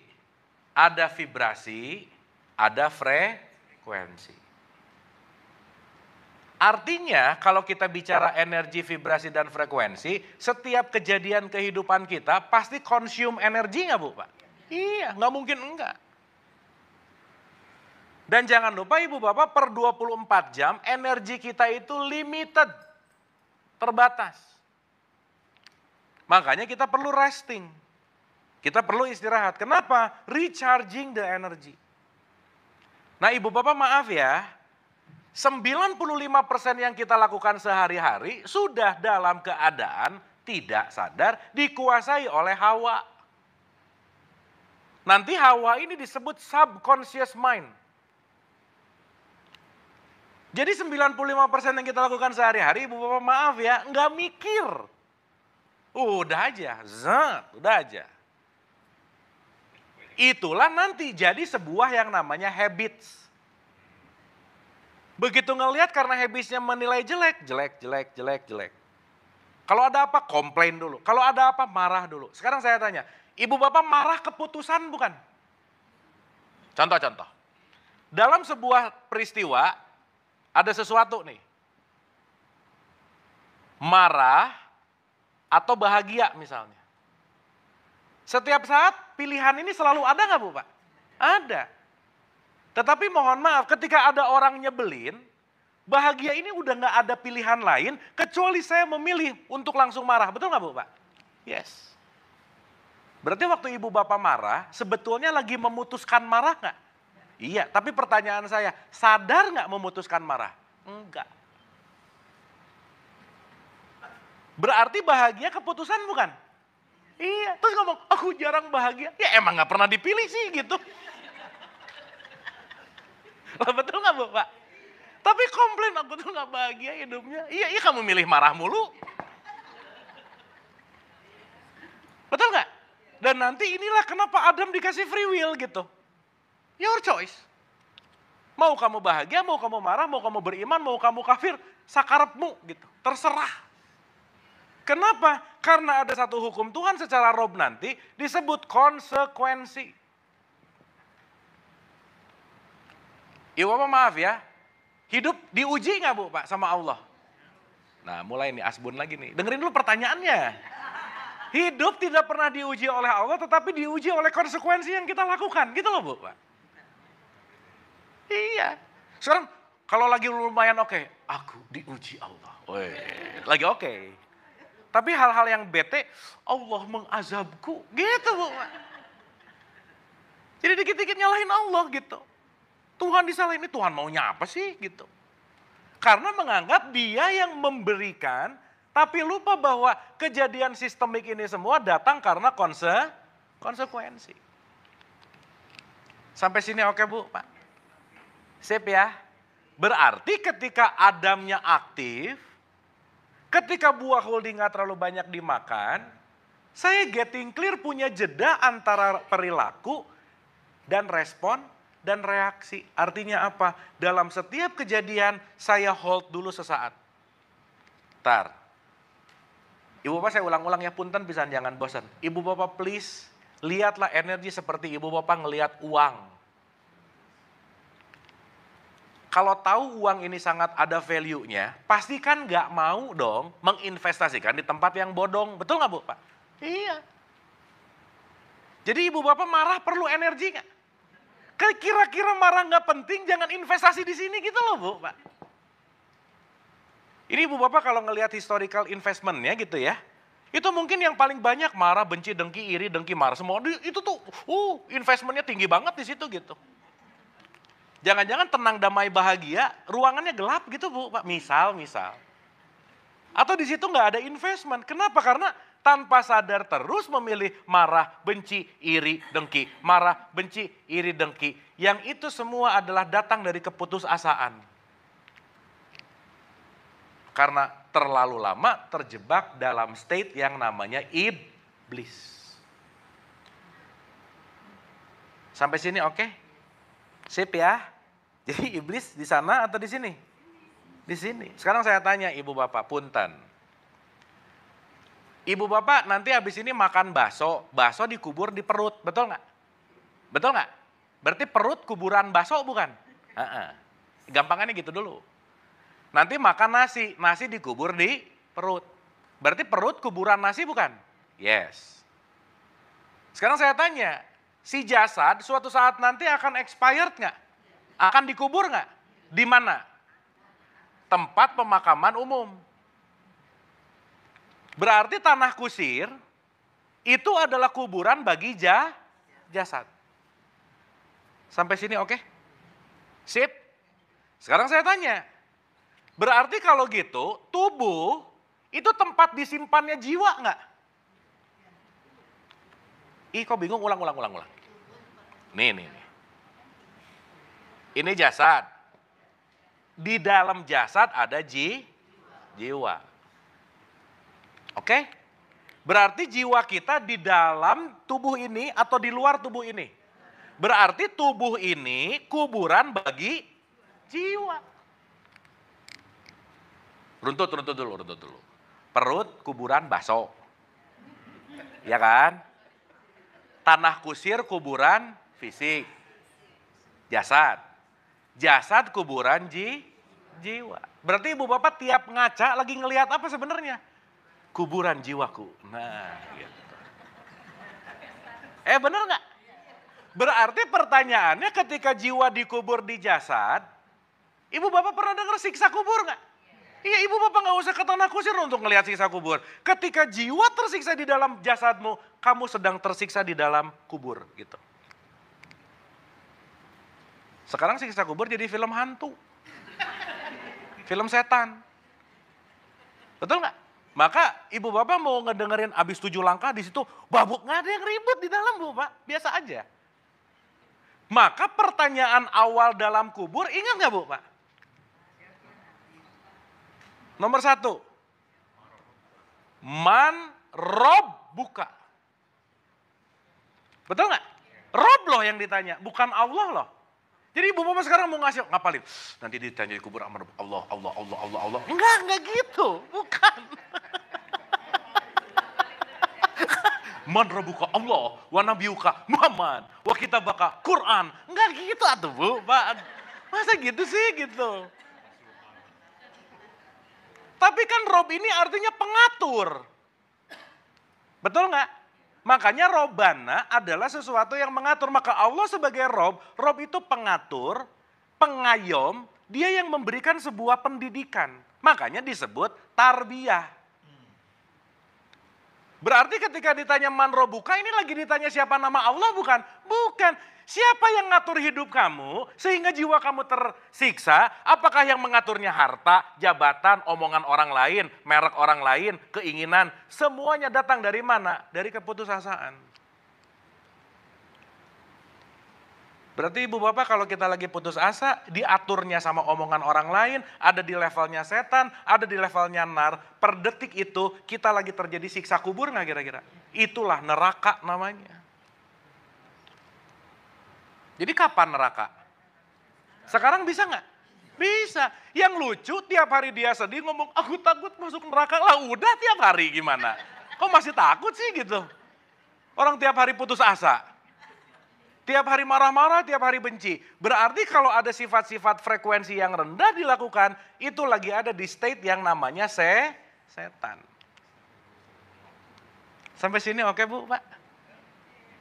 ada vibrasi, ada frekuensi. Artinya kalau kita bicara energi, vibrasi, dan frekuensi, setiap kejadian kehidupan kita pasti consume energi nggak Bu Pak? Iya, nggak mungkin enggak. Dan jangan lupa Ibu Bapak per 24 jam energi kita itu limited, terbatas. Makanya kita perlu resting. Kita perlu istirahat. Kenapa? Recharging the energy. Nah Ibu Bapak maaf ya, 95% yang kita lakukan sehari-hari sudah dalam keadaan tidak sadar dikuasai oleh hawa. Nanti hawa ini disebut subconscious mind. Jadi 95% yang kita lakukan sehari-hari Ibu Bapak maaf ya, nggak mikir. Udah aja, udah aja. Itulah nanti jadi sebuah yang namanya habits. Begitu ngelihat karena habitsnya menilai jelek. Kalau ada apa, komplain dulu. Kalau ada apa, marah dulu. Sekarang saya tanya, Ibu Bapak marah keputusan bukan? Contoh-contoh. Dalam sebuah peristiwa, ada sesuatu nih. Marah atau bahagia misalnya. Setiap saat pilihan ini selalu ada nggak Bu Pak? Ada. Tetapi mohon maaf ketika ada orang nyebelin, bahagia ini udah nggak ada pilihan lain kecuali saya memilih untuk langsung marah. Betul nggak Bu Pak? Yes. Berarti waktu Ibu Bapak marah, sebetulnya lagi memutuskan marah nggak? Iya, tapi pertanyaan saya, sadar nggak memutuskan marah? Enggak. Berarti bahagia keputusan bukan? Iya, terus ngomong, aku jarang bahagia. Ya emang gak pernah dipilih sih gitu. Lah betul gak Bu Pak? Tapi komplain aku tuh gak bahagia hidupnya. Iya kamu milih marah mulu. Betul gak? Dan nanti inilah kenapa Adam dikasih free will gitu. Your choice. Mau kamu bahagia, mau kamu marah, mau kamu beriman, mau kamu kafir, sakarepmu gitu. Terserah. Kenapa? Karena ada satu hukum Tuhan secara rob nanti disebut konsekuensi. Ibu Bapak maaf ya, hidup diuji nggak Bu Pak sama Allah? Nah mulai nih asbun lagi nih, dengerin dulu pertanyaannya. Hidup tidak pernah diuji oleh Allah tetapi diuji oleh konsekuensi yang kita lakukan, gitu loh Bu Pak. Iya, sekarang kalau lagi lumayan oke, aku diuji Allah. Lagi oke. Tapi hal-hal yang bete, Allah mengazabku, gitu Bu. Jadi dikit-dikit nyalahin Allah gitu. Tuhan disalahin, ini Tuhan maunya apa sih gitu. Karena menganggap dia yang memberikan Tapi lupa bahwa kejadian sistemik ini semua datang karena konsekuensi. Sampai sini oke Bu, Pak? Sip ya? Berarti ketika Adamnya aktif, ketika buah holding gak terlalu banyak dimakan, saya getting clear punya jeda antara perilaku dan respon dan reaksi. Artinya apa? Dalam setiap kejadian saya hold dulu sesaat. Ntar. Ibu bapak saya ulang-ulang ya, punten pisan jangan bosan. Ibu bapak please, lihatlah energi seperti ibu bapak ngelihat uang. Kalau tahu uang ini sangat ada value-nya, pasti kan nggak mau dong menginvestasikan di tempat yang bodong. Betul nggak Bu Pak? Iya. Jadi ibu bapak marah perlu energi nggak? Kira-kira marah nggak penting, jangan investasi di sini gitu loh Bu Pak. Ini ibu bapak kalau ngelihat historical investment-nya gitu ya, itu mungkin yang paling banyak marah, benci, dengki, iri, dengki, marah semua. Itu tuh, investment-nya tinggi banget di situ gitu. Jangan-jangan tenang, damai, bahagia, ruangannya gelap gitu Bu Pak. Misal. Atau di situ nggak ada investment. Kenapa? Karena tanpa sadar terus memilih marah, benci, iri, dengki. Marah, benci, iri, dengki. Yang itu semua adalah datang dari keputusasaan. Karena terlalu lama terjebak dalam state yang namanya iblis. Sampai sini oke? Sip ya? Jadi iblis di sana atau di sini? Di sini. Sekarang saya tanya ibu bapak, punten. Ibu bapak nanti habis ini makan bakso dikubur di perut, betul nggak? Betul nggak? Berarti perut kuburan bakso bukan? Gampangannya gitu dulu. Nanti makan nasi dikubur di perut. Berarti perut kuburan nasi bukan? Yes. Sekarang saya tanya, si jasad suatu saat nanti akan expired nggak? Akan dikubur nggak? Di mana? Tempat pemakaman umum. Berarti tanah kusir itu adalah kuburan bagi jasad. Sampai sini oke? Sip? Sekarang saya tanya, berarti kalau gitu tubuh itu tempat disimpannya jiwa nggak? Ih kok bingung, ulang. Nih. Ini jasad. Di dalam jasad ada jiwa. Oke? Berarti jiwa kita di dalam tubuh ini atau di luar tubuh ini? Berarti tubuh ini kuburan bagi jiwa. Runtut dulu. Perut kuburan bakso. Ya kan? Tanah kusir kuburan fisik. Jasad kuburan jiwa. Berarti ibu bapak tiap ngaca lagi ngelihat apa sebenarnya? Kuburan jiwaku. Nah, gitu. Bener nggak? Berarti pertanyaannya ketika jiwa dikubur di jasad, ibu bapak pernah dengar siksa kubur nggak? Iya, ibu bapak nggak usah ke tanah kusir untuk ngelihat siksa kubur. Ketika jiwa tersiksa di dalam jasadmu, kamu sedang tersiksa di dalam kubur, gitu. Sekarang siksa kubur jadi film hantu, film setan, betul nggak? Maka ibu bapak mau ngedengerin abis 7 langkah di situ, babuk nggak ada yang ribut di dalam bu pak, biasa aja. Maka pertanyaan awal dalam kubur ingat nggak bu pak? Nomor 1, man rob buka, betul nggak? Rob loh yang ditanya, bukan Allah loh. Jadi ibu bapak sekarang mau ngasih ngapalin, nanti ditanya di kubur sama Allah. Enggak gitu, bukan. Man rabbuka Allah, wa nabiyuka Muhammad, wa kitabaka Quran. Enggak gitu atuh bu, Pak. Masa gitu sih gitu. Tapi kan Rob ini artinya pengatur. Betul nggak? Makanya Robana adalah sesuatu yang mengatur. Maka Allah sebagai Rob itu pengatur, pengayom, dia yang memberikan sebuah pendidikan. Makanya disebut tarbiyah. Berarti ketika ditanya man robuka, ini lagi ditanya siapa nama Allah bukan? Bukan. Siapa yang ngatur hidup kamu sehingga jiwa kamu tersiksa? Apakah yang mengaturnya harta, jabatan, omongan orang lain, merek orang lain, keinginan? Semuanya datang dari mana? Dari keputusasaan. Berarti ibu bapak kalau kita lagi putus asa, diaturnya sama omongan orang lain, ada di levelnya setan, ada di levelnya nar. Per detik itu kita lagi terjadi siksa kubur nggak kira-kira? Itulah neraka namanya. Jadi kapan neraka? Sekarang bisa nggak? Bisa. Yang lucu tiap hari dia sedih ngomong, aku takut masuk neraka. Lah udah tiap hari gimana? Kok masih takut sih gitu? Orang tiap hari putus asa. Tiap hari marah-marah, tiap hari benci. Berarti kalau ada sifat-sifat frekuensi yang rendah dilakukan, itu lagi ada di state yang namanya setan. Sampai sini oke Bu, Pak?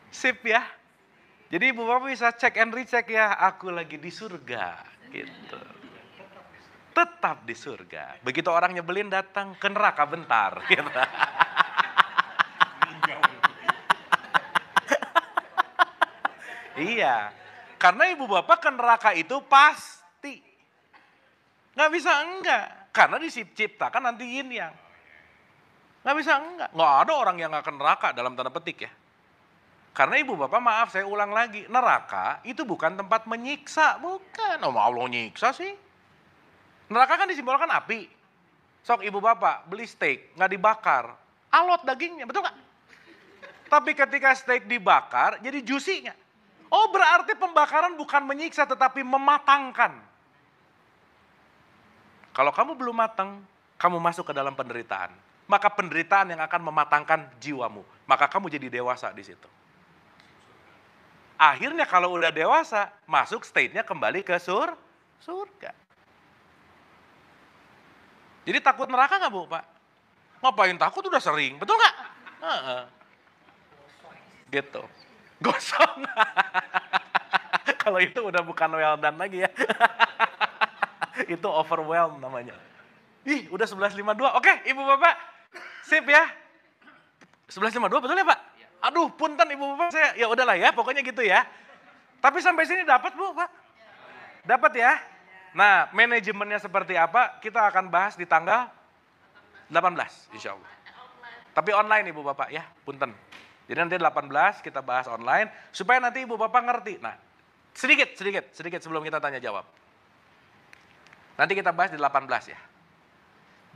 Sip ya. Jadi Ibu Bapak bisa cek and recheck ya, aku lagi di surga. Gitu. Tetap di surga. Begitu orang nyebelin datang ke neraka bentar. Gitu. Iya, karena ibu bapak ke neraka itu pasti. Nggak bisa enggak, karena diciptakan nanti yin yang. Nggak bisa enggak, nggak ada orang yang nggak ke neraka dalam tanda petik ya. Karena ibu bapak maaf saya ulang lagi, neraka itu bukan tempat menyiksa, bukan. Oh Allah nyiksa sih. Neraka kan disimbolkan api. Sok ibu bapak beli steak, nggak dibakar, alot dagingnya, betul nggak? Tapi ketika steak dibakar, jadi juicy nggak? Oh berarti pembakaran bukan menyiksa tetapi mematangkan. Kalau kamu belum matang, kamu masuk ke dalam penderitaan. Maka penderitaan yang akan mematangkan jiwamu. Maka kamu jadi dewasa di situ. Akhirnya kalau udah dewasa, masuk state-nya kembali ke surga. Jadi takut neraka nggak Bu Pak? Ngapain takut udah sering, betul nggak? Gitu. Gosong. Kalau itu udah bukan well done lagi ya. Itu overwhelm namanya. Ih, udah 11.52. Oke, Ibu Bapak. Sip ya. 11.52 betul ya, Pak? Aduh, punten Ibu Bapak saya. Ya udahlah ya, pokoknya gitu ya. Tapi sampai sini dapat, Bu, Pak? Dapat ya? Nah, manajemennya seperti apa? Kita akan bahas di tanggal 18, insya Allah. Tapi online Ibu Bapak ya, punten. Jadi nanti 18 kita bahas online, supaya nanti Ibu Bapak ngerti. Nah, sedikit sebelum kita tanya jawab. Nanti kita bahas di 18 ya.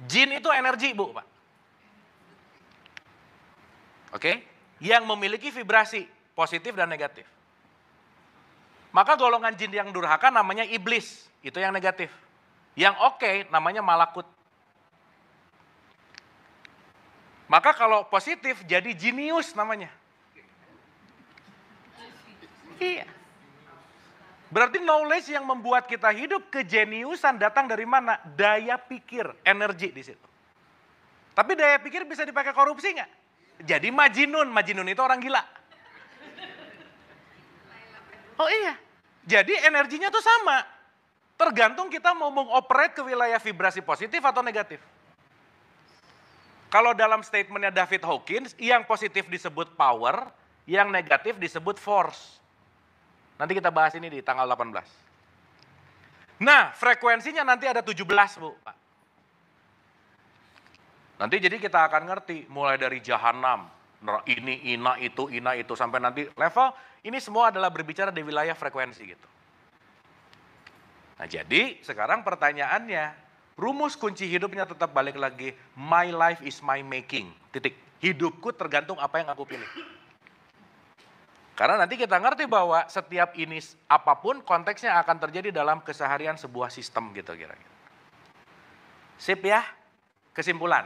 Jin itu energi Bu, Pak. Oke? Yang memiliki vibrasi, positif dan negatif. Maka golongan jin yang durhaka namanya iblis, itu yang negatif. Yang oke namanya malakut. Maka kalau positif jadi jenius namanya. Iya. Berarti knowledge yang membuat kita hidup kejeniusan datang dari mana? Daya pikir, energi di situ. Tapi daya pikir bisa dipakai korupsi nggak? Jadi majinun itu orang gila. Oh iya. Jadi energinya tuh sama. Tergantung kita mau mengoperate ke wilayah vibrasi positif atau negatif. Kalau dalam statementnya David Hawkins, yang positif disebut power, yang negatif disebut force. Nanti kita bahas ini di tanggal 18. Nah, frekuensinya nanti ada 17, Bu. Pak. Nanti jadi kita akan ngerti, mulai dari jahanam, ini, ina, itu, sampai nanti level, ini semua adalah berbicara di wilayah frekuensi gitu. Nah jadi sekarang pertanyaannya, rumus kunci hidupnya tetap balik lagi, my life is my making, titik. Hidupku tergantung apa yang aku pilih. Karena nanti kita ngerti bahwa setiap ini apapun konteksnya akan terjadi dalam keseharian sebuah sistem gitu kira-kira. Sip ya, kesimpulan.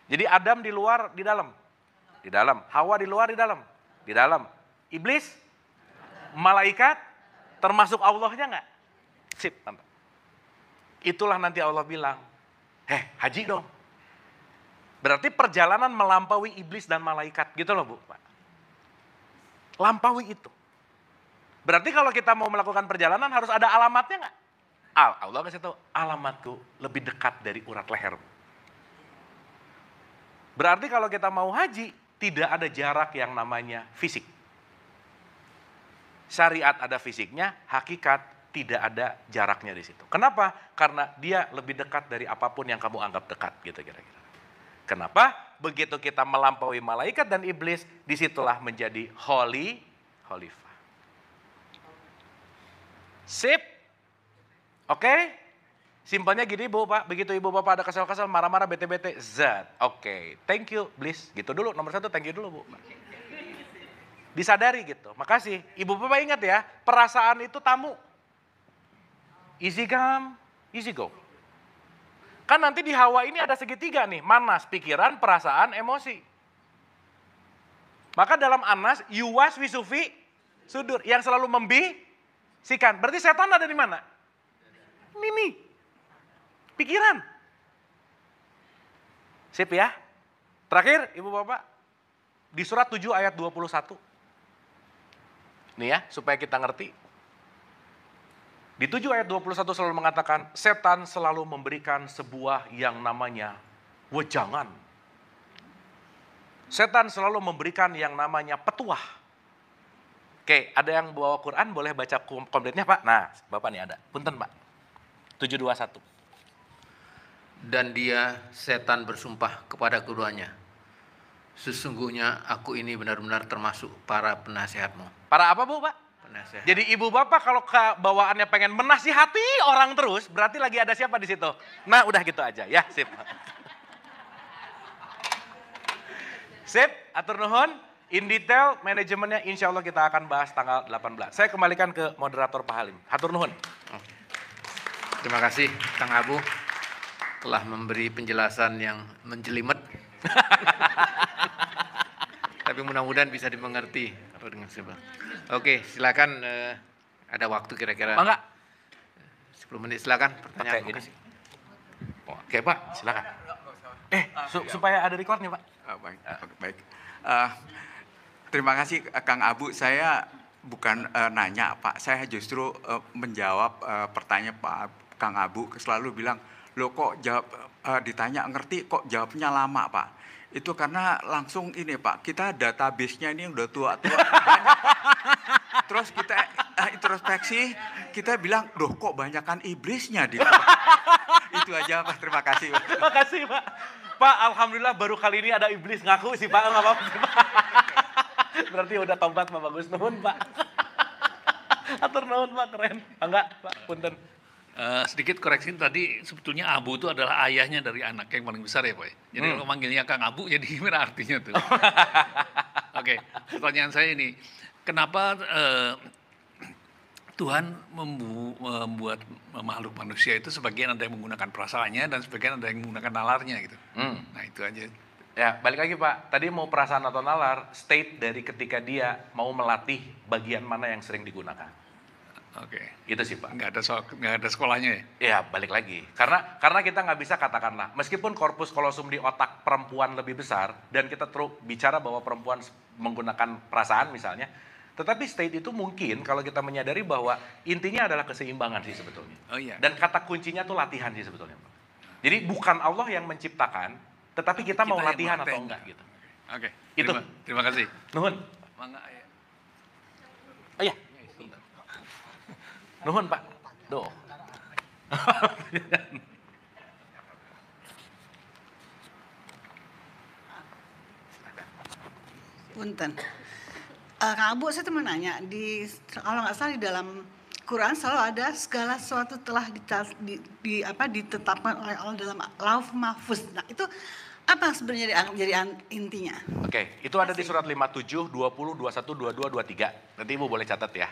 Jadi Adam di luar, di dalam. Di dalam. Hawa di luar, di dalam. Di dalam. Iblis, malaikat, termasuk Allahnya enggak? Sip, mantap. Itulah nanti Allah bilang, haji dong. Berarti perjalanan melampaui iblis dan malaikat, gitu loh Bu. Pak. Lampaui itu. Berarti kalau kita mau melakukan perjalanan harus ada alamatnya enggak? Allah kasih tahu, alamatku lebih dekat dari urat leher. Berarti kalau kita mau haji, tidak ada jarak yang namanya fisik. Syariat ada fisiknya, hakikat tidak ada jaraknya di situ. Kenapa? Karena dia lebih dekat dari apapun yang kamu anggap dekat, gitu kira-kira. Kenapa? Begitu kita melampaui malaikat dan iblis, disitulah menjadi khalifah. Sip? Oke? Simpelnya gini Bu, Pak. Begitu Ibu Bapak ada kesal-kesal, marah-marah, bete-bete, zat. Oke, thank you, please. Gitu dulu, nomor 1 thank you dulu Bu. Disadari gitu. Makasih. Ibu Bapak ingat ya, perasaan itu tamu. Easy come, easy go. Kan nanti di Hawa ini ada segitiga nih, manas, pikiran, perasaan, emosi. Maka dalam Anas, yuwas wisufi sudur, yang selalu membisikkan. Berarti setan ada di mana? Ini, pikiran. Sip ya. Terakhir, Ibu Bapak, di surat 7 ayat 21. Nih ya, supaya kita ngerti. Di 7 ayat 21 selalu mengatakan, setan selalu memberikan sebuah yang namanya wejangan. Setan selalu memberikan yang namanya petuah. Oke, ada yang bawa Quran, boleh baca kompletnya Pak? Nah, Bapak nih ada. Punten Pak. 721. Dan dia, setan bersumpah kepada keduanya, sesungguhnya aku ini benar-benar termasuk para penasihatmu. Para apa Bu Pak? Penasihat. Jadi Ibu Bapak kalau bawaannya pengen menasihati orang terus, berarti lagi ada siapa di situ? Nah, udah gitu aja ya, sip. Sip, atur nuhun. In detail manajemennya insya Allah kita akan bahas tanggal 18. Saya kembalikan ke moderator Pak Halim. Atur nuhun. Terima kasih Kang Abu telah memberi penjelasan yang menjelimet. Tapi mudah-mudahan bisa dimengerti kalau dengan sebelah. Oke, silakan ada waktu kira-kira. Enggak? 10 menit silakan pertanyaan. Oke, ini sih. Oke Pak, silakan. Supaya ada record nih Pak. Baik. Terima kasih Kang Abu. Saya bukan nanya Pak, saya justru menjawab pertanyaan Kang Abu. Selalu bilang, loh kok jawab, ditanya ngerti kok jawabnya lama Pak. Itu karena langsung ini Pak, kita database-nya ini udah tua-tua banyak Pak. Terus kita introspeksi, kita bilang, loh kok banyakan iblisnya di Itu aja Pak, terima kasih Pak. Terima kasih Pak. Pak, alhamdulillah baru kali ini ada iblis ngaku sih Pak, nggak apa-apa sih Pak. Berarti udah tobat Pak, bagus nuhun Pak. Atur nuhun Pak, keren. Enggak Pak, punten. Sedikit koreksi tadi, sebetulnya Abu itu adalah ayahnya dari anak yang paling besar ya Pak. Jadi kalau manggilnya Kang Abu, jadi gimana artinya tuh? Oke, pertanyaan saya ini, kenapa Tuhan membuat makhluk manusia itu sebagian ada yang menggunakan perasaannya dan sebagian ada yang menggunakan nalarnya gitu. Nah itu aja. Ya, balik lagi Pak. Tadi mau perasaan atau nalar, state dari ketika dia mau melatih bagian mana yang sering digunakan. Oke. Itu sih Pak. Nggak ada sekolahnya ya? Ya, balik lagi. Karena kita nggak bisa katakanlah, meskipun korpus kolosum di otak perempuan lebih besar, dan kita terus bicara bahwa perempuan menggunakan perasaan misalnya, tetapi state itu mungkin kalau kita menyadari bahwa intinya adalah keseimbangan sih sebetulnya. Oh iya. Dan kata kuncinya tuh latihan sih sebetulnya Pak. Jadi bukan Allah yang menciptakan, tetapi kita mau yang latihan melatih. atau enggak gitu. Oke. Itu. Terima kasih. Nuhun. Mangga ya. Oh iya. Nuhun Pak. Doh. Punten. Kang Abu, saya cuma nanya, kalau nggak salah di dalam Quran selalu ada segala sesuatu telah ditetapkan oleh Allah dalam Lauh Mahfuz. Nah itu apa sebenarnya jadi intinya? Oke, itu ada di surat 57, 20, 21, 22, 23. Nanti Ibu boleh catat ya.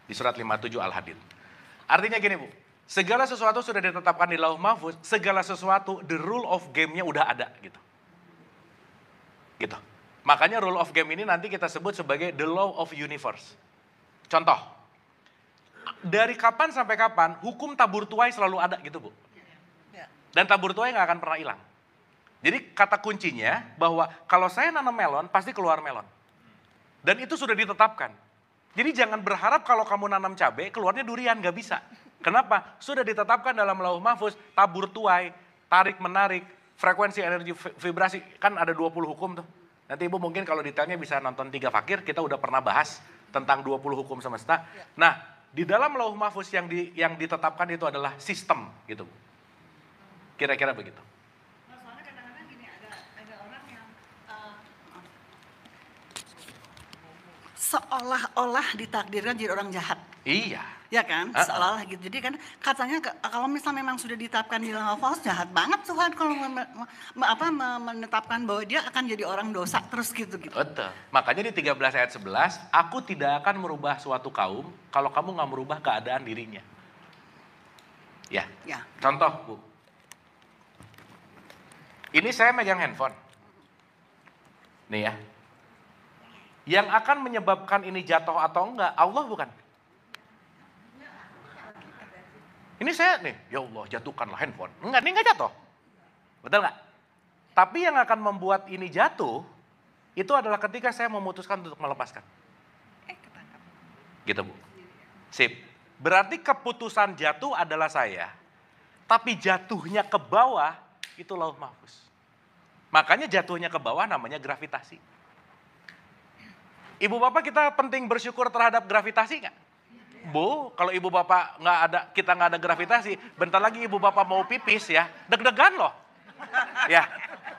Di surat 57 Al-Hadid. Artinya gini Bu, segala sesuatu sudah ditetapkan di Lauh Mahfuz, segala sesuatu the rule of game-nya udah ada gitu. Gitu. Makanya rule of game ini nanti kita sebut sebagai the law of universe. Contoh, dari kapan sampai kapan hukum tabur tuai selalu ada gitu Bu. Dan tabur tuai nggak akan pernah hilang. Jadi kata kuncinya bahwa kalau saya nanam melon pasti keluar melon. Dan itu sudah ditetapkan. Jadi jangan berharap kalau kamu nanam cabai keluarnya durian, nggak bisa. Kenapa? Sudah ditetapkan dalam Lauh Mahfuz, tabur tuai, tarik menarik, frekuensi energi vibrasi, kan ada 20 hukum tuh. Nanti Ibu mungkin kalau detailnya bisa nonton 3 Fakir, kita udah pernah bahas tentang 20 hukum semesta. Nah, di dalam Lauh Mahfuz yang ditetapkan itu adalah sistem gitu. Kira-kira begitu. Soalnya kadang-kadang gini, ada orang yang seolah-olah ditakdirkan jadi orang jahat. Iya. Ya kan, seolah-olah gitu. Jadi kan katanya kalau misalnya memang sudah ditetapkan di dalam Al-Quran, jahat banget Tuhan kalau menetapkan bahwa dia akan jadi orang dosa terus gitu. Betul. Makanya di 13 ayat 11, aku tidak akan merubah suatu kaum kalau kamu nggak merubah keadaan dirinya. Ya. Contoh, Bu. Ini saya megang handphone. Nih ya. Yang akan menyebabkan ini jatuh atau enggak, Allah bukan. Ini saya nih, ya Allah jatuhkanlah handphone. Enggak, ini enggak jatuh. Betul enggak? Tapi yang akan membuat ini jatuh, itu adalah ketika saya memutuskan untuk melepaskan. Gitu Bu. Sip. Berarti keputusan jatuh adalah saya. Tapi jatuhnya ke bawah, itu Lauh Mahfuz. Makanya jatuhnya ke bawah namanya gravitasi. Ibu bapak kita penting bersyukur terhadap gravitasi nggak? Bu, kalau ibu bapak kita nggak ada gravitasi, bentar lagi ibu bapak mau pipis ya, deg-degan loh. Ya,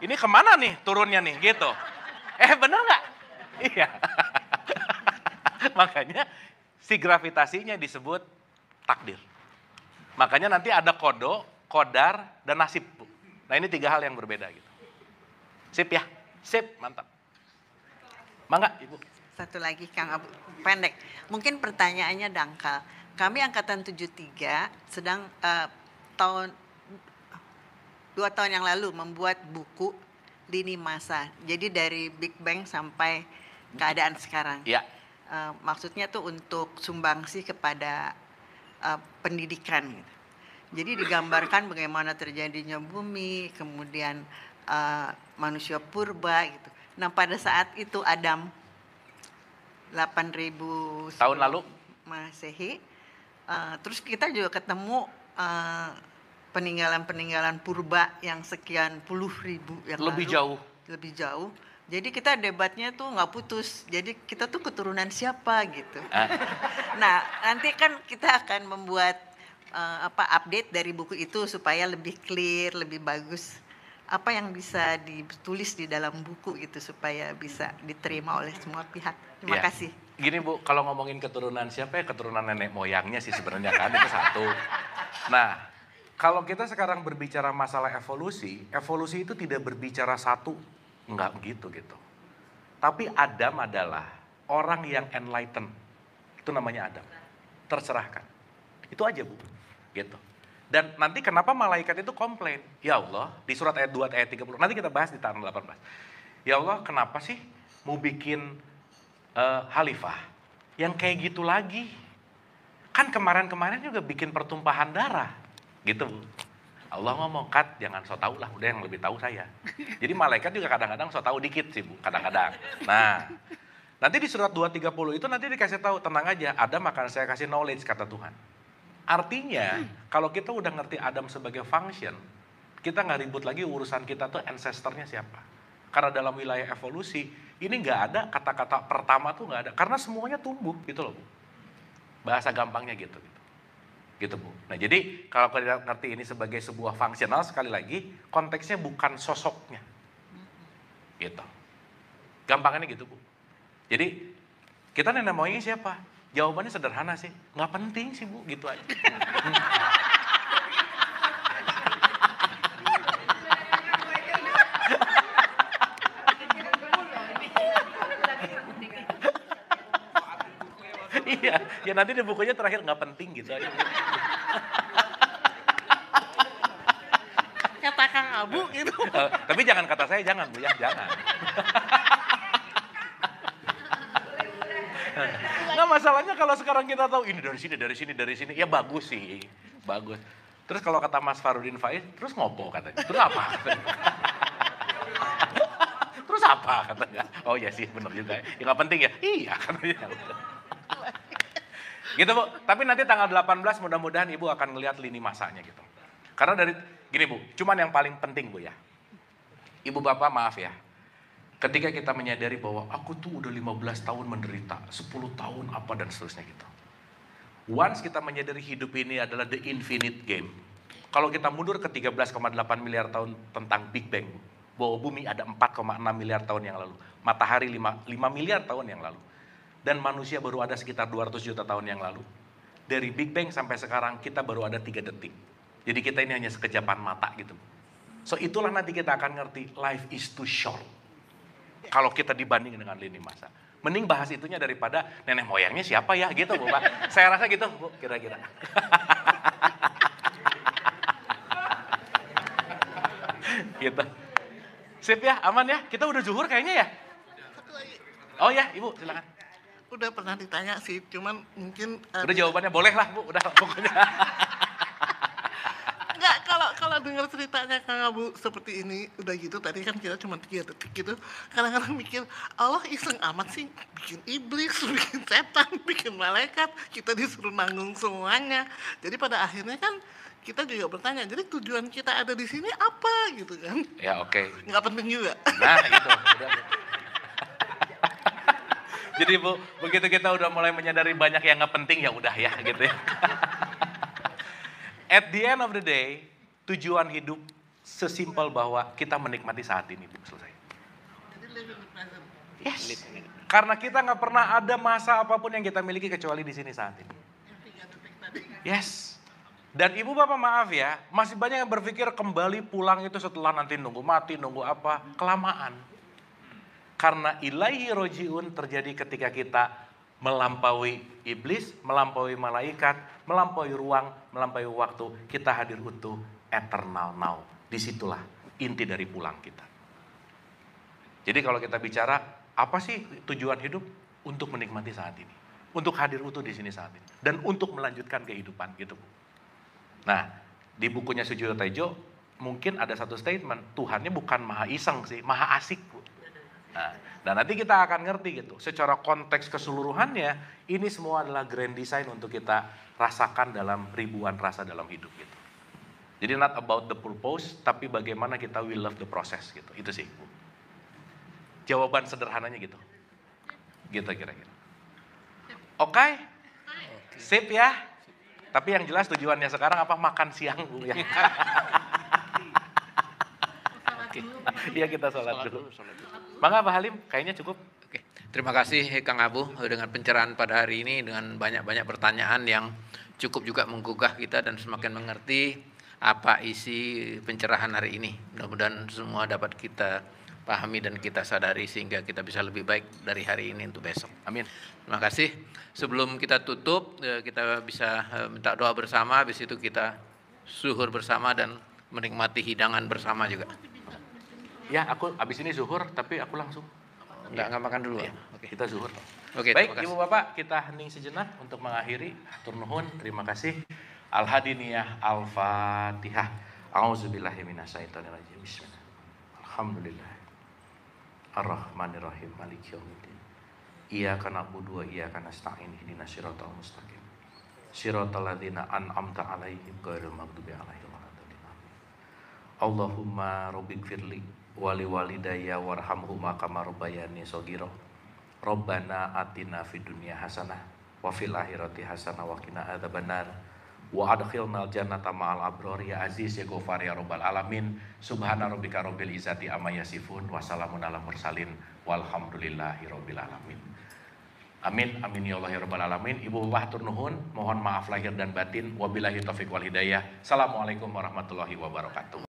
ini kemana nih turunnya nih, gitu. Bener nggak? Iya. Makanya si gravitasinya disebut takdir. Makanya nanti ada kodar, dan nasib, Bu. Nah ini 3 hal yang berbeda gitu. Sip ya? Sip, mantap. Mangga, Ibu. Satu lagi Kang Abu, pendek. Mungkin pertanyaannya dangkal. Kami angkatan 73 sedang 2 tahun yang lalu membuat buku lini masa. Jadi dari Big Bang sampai keadaan sekarang. Iya. Maksudnya tuh untuk sumbangsi kepada pendidikan gitu. Jadi digambarkan bagaimana terjadinya bumi, kemudian manusia purba gitu. Nah pada saat itu Adam 8.000 tahun lalu Masehi, terus kita juga ketemu peninggalan-peninggalan purba yang sekian puluh ribu yang lebih lalu, jauh. lebih jauh. Jadi kita debatnya tuh nggak putus. Jadi kita tuh keturunan siapa gitu. Nah nanti kan kita akan membuat update dari buku itu supaya lebih clear, lebih bagus. Apa yang bisa ditulis di dalam buku gitu supaya bisa diterima oleh semua pihak. Terima kasih. Gini Bu, kalau ngomongin keturunan siapa ya keturunan nenek moyangnya sih sebenarnya kan itu satu. Nah, kalau kita sekarang berbicara masalah evolusi itu tidak berbicara satu, enggak begitu gitu. Tapi Adam adalah orang yang enlightened. Itu namanya Adam. Tercerahkan. Itu aja Bu. Gitu. Dan nanti kenapa malaikat itu komplain? Ya Allah, di surat ayat 2 ayat 30. Nanti kita bahas di tahun 18. Ya Allah, kenapa sih mau bikin khalifah yang kayak gitu lagi? Kan kemarin-kemarin juga bikin pertumpahan darah. Gitu, Bu. Allah ngomong, "Kat, jangan so tau lah, udah yang lebih tahu saya." Jadi malaikat juga kadang-kadang so tahu dikit sih, Bu, kadang-kadang. Nah, nanti di surat 2:30 itu nanti dikasih tahu, tenang aja, Adam akan saya kasih knowledge kata Tuhan. Artinya, kalau kita udah ngerti Adam sebagai function, kita nggak ribut lagi urusan kita tuh ancestornya siapa. Karena dalam wilayah evolusi, ini nggak ada kata-kata pertama tuh nggak ada. Karena semuanya tumbuh gitu loh Bu. Bahasa gampangnya gitu. Gitu Bu. Nah jadi kalau kita ngerti ini sebagai sebuah fungsional, sekali lagi, konteksnya bukan sosoknya. Gitu. Gampangannya gitu Bu. Jadi, kita nenek moyangnya siapa? Jawabannya sederhana sih, nggak penting sih Bu, gitu aja. Iya, ya nanti di bukunya terakhir nggak penting gitu aja. Kata Kang Abu gitu. Tapi jangan kata saya, jangan Bu, ya jangan. Nah masalahnya kalau sekarang kita tahu ini dari sini, ya bagus sih, bagus. Terus kalau kata Mas Farudin Faiz, terus ngopo katanya, terus apa? Terus apa katanya? Oh ya sih benar juga, ya nggak penting ya, iya katanya. Gitu Bu, tapi nanti tanggal 18 mudah-mudahan Ibu akan ngelihat lini masanya gitu. Karena dari, gini Bu, cuman yang paling penting Bu ya, Ibu Bapak maaf ya, Ketika kita menyadari bahwa aku tuh udah 15 tahun menderita, 10 tahun apa dan seterusnya gitu. Once kita menyadari hidup ini adalah the infinite game. Kalau kita mundur ke 13,8 miliar tahun tentang Big Bang, bahwa bumi ada 4,6 miliar tahun yang lalu, matahari 5 miliar tahun yang lalu, dan manusia baru ada sekitar 200 juta tahun yang lalu. Dari Big Bang sampai sekarang kita baru ada 3 detik. Jadi kita ini hanya sekejapan mata gitu. So itulah nanti kita akan ngerti life is too short. Kalau kita dibanding dengan lini masa. Mending bahas itunya daripada nenek moyangnya siapa ya gitu Bu Pak. Saya rasa gitu Bu kira-kira. Gitu. Sip ya, aman ya? Kita udah zuhur kayaknya ya? Oh ya, Ibu silakan. Udah pernah ditanya sih, cuman mungkin Udah jawabannya boleh lah Bu, udah pokoknya. enggak, kalau dengar ceritanya Kang Abu seperti ini, udah gitu tadi kan kita cuma 3 detik gitu, kadang-kadang mikir Allah iseng amat sih bikin iblis, bikin setan, bikin malaikat, kita disuruh nanggung semuanya. Jadi pada akhirnya kan kita juga bertanya, jadi tujuan kita ada di sini apa gitu kan? Ya oke. Nggak penting juga. Nah itu. Udah. Jadi Bu, begitu kita udah mulai menyadari banyak yang nggak penting ya udah ya gitu ya. At the end of the day, tujuan hidup sesimpel bahwa kita menikmati saat ini Bu, selesai. Yes. Karena kita nggak pernah ada masa apapun yang kita miliki kecuali di sini saat ini. Yes. Dan ibu bapak maaf ya, masih banyak yang berpikir kembali pulang itu setelah nanti nunggu mati, nunggu apa, kelamaan. Karena ilaihi rojiun terjadi ketika kita melampaui iblis, melampaui malaikat, melampaui ruang, melampaui waktu, kita hadir utuh eternal now. Disitulah inti dari pulang kita. Jadi kalau kita bicara, apa sih tujuan hidup? Untuk menikmati saat ini. Untuk hadir utuh di sini saat ini. Dan untuk melanjutkan kehidupan gitu. Nah, di bukunya Sujiwo Tejo, mungkin ada satu statement, Tuhannya bukan maha iseng sih, maha asik Bu. Nah, dan nanti kita akan ngerti gitu, secara konteks keseluruhannya, ini semua adalah grand design untuk kita rasakan dalam ribuan rasa dalam hidup gitu. Jadi not about the purpose, tapi bagaimana kita will love the process gitu, itu sih Bu. Jawaban sederhananya gitu. Gitu kira-kira. Oke? Sip ya? Tapi yang jelas tujuannya sekarang apa? Makan siang Bu ya. Iya kita sholat dulu. Mangga Pak Halim, kayaknya cukup. Oke, terima kasih Kang Abu dengan pencerahan pada hari ini dengan banyak-banyak pertanyaan yang cukup juga menggugah kita dan semakin mengerti apa isi pencerahan hari ini. Mudah-mudahan semua dapat kita pahami dan kita sadari sehingga kita bisa lebih baik dari hari ini untuk besok. Amin. Terima kasih. Sebelum kita tutup, kita bisa minta doa bersama, habis itu kita zuhur bersama dan menikmati hidangan bersama juga. Ya, aku abis ini zuhur, tapi aku langsung. Enggak makan dulu ya. Oke. Kita zuhur. Oke, Baik, terima kasih. Ibu Bapak, kita hening sejenak untuk mengakhiri. Hatur nuhun, terima kasih. Al-Hadiniyah, Al-Fatihah. A'udzubillahi minasyaitonirrajim. Bismillah. Alhamdulillah. Ar-Rahmanir-Rahim. Maliki yaumiddin. Iyyaka na'budu wa iyyaka nasta'in. Ihdinas siratal mustaqim. Siratal ladzina an'amta 'alaihim ghairil maghdubi 'alaihim waladdallin. Allahumma rabbighfirli wali walidayya warhamhuma kama rabbayani shaghira. Rabbana atina fid dunya hasanah wa fil akhirati hasanah wa qina adzabannar. Wa adkhilnal jannata ma'al abrar ya aziz ya ghafar ya rabbal alamin. Subhana rabbika rabbil izzati amma yasifun wa salamun alal mursalin walhamdulillahi rabbil alamin. Amin amin ya Allah ya rabbal alamin. Ibu bapak hatur nuhun, mohon maaf lahir dan batin. Wabillahi taufiq wal hidayah. Assalamualaikum warahmatullahi wabarakatuh.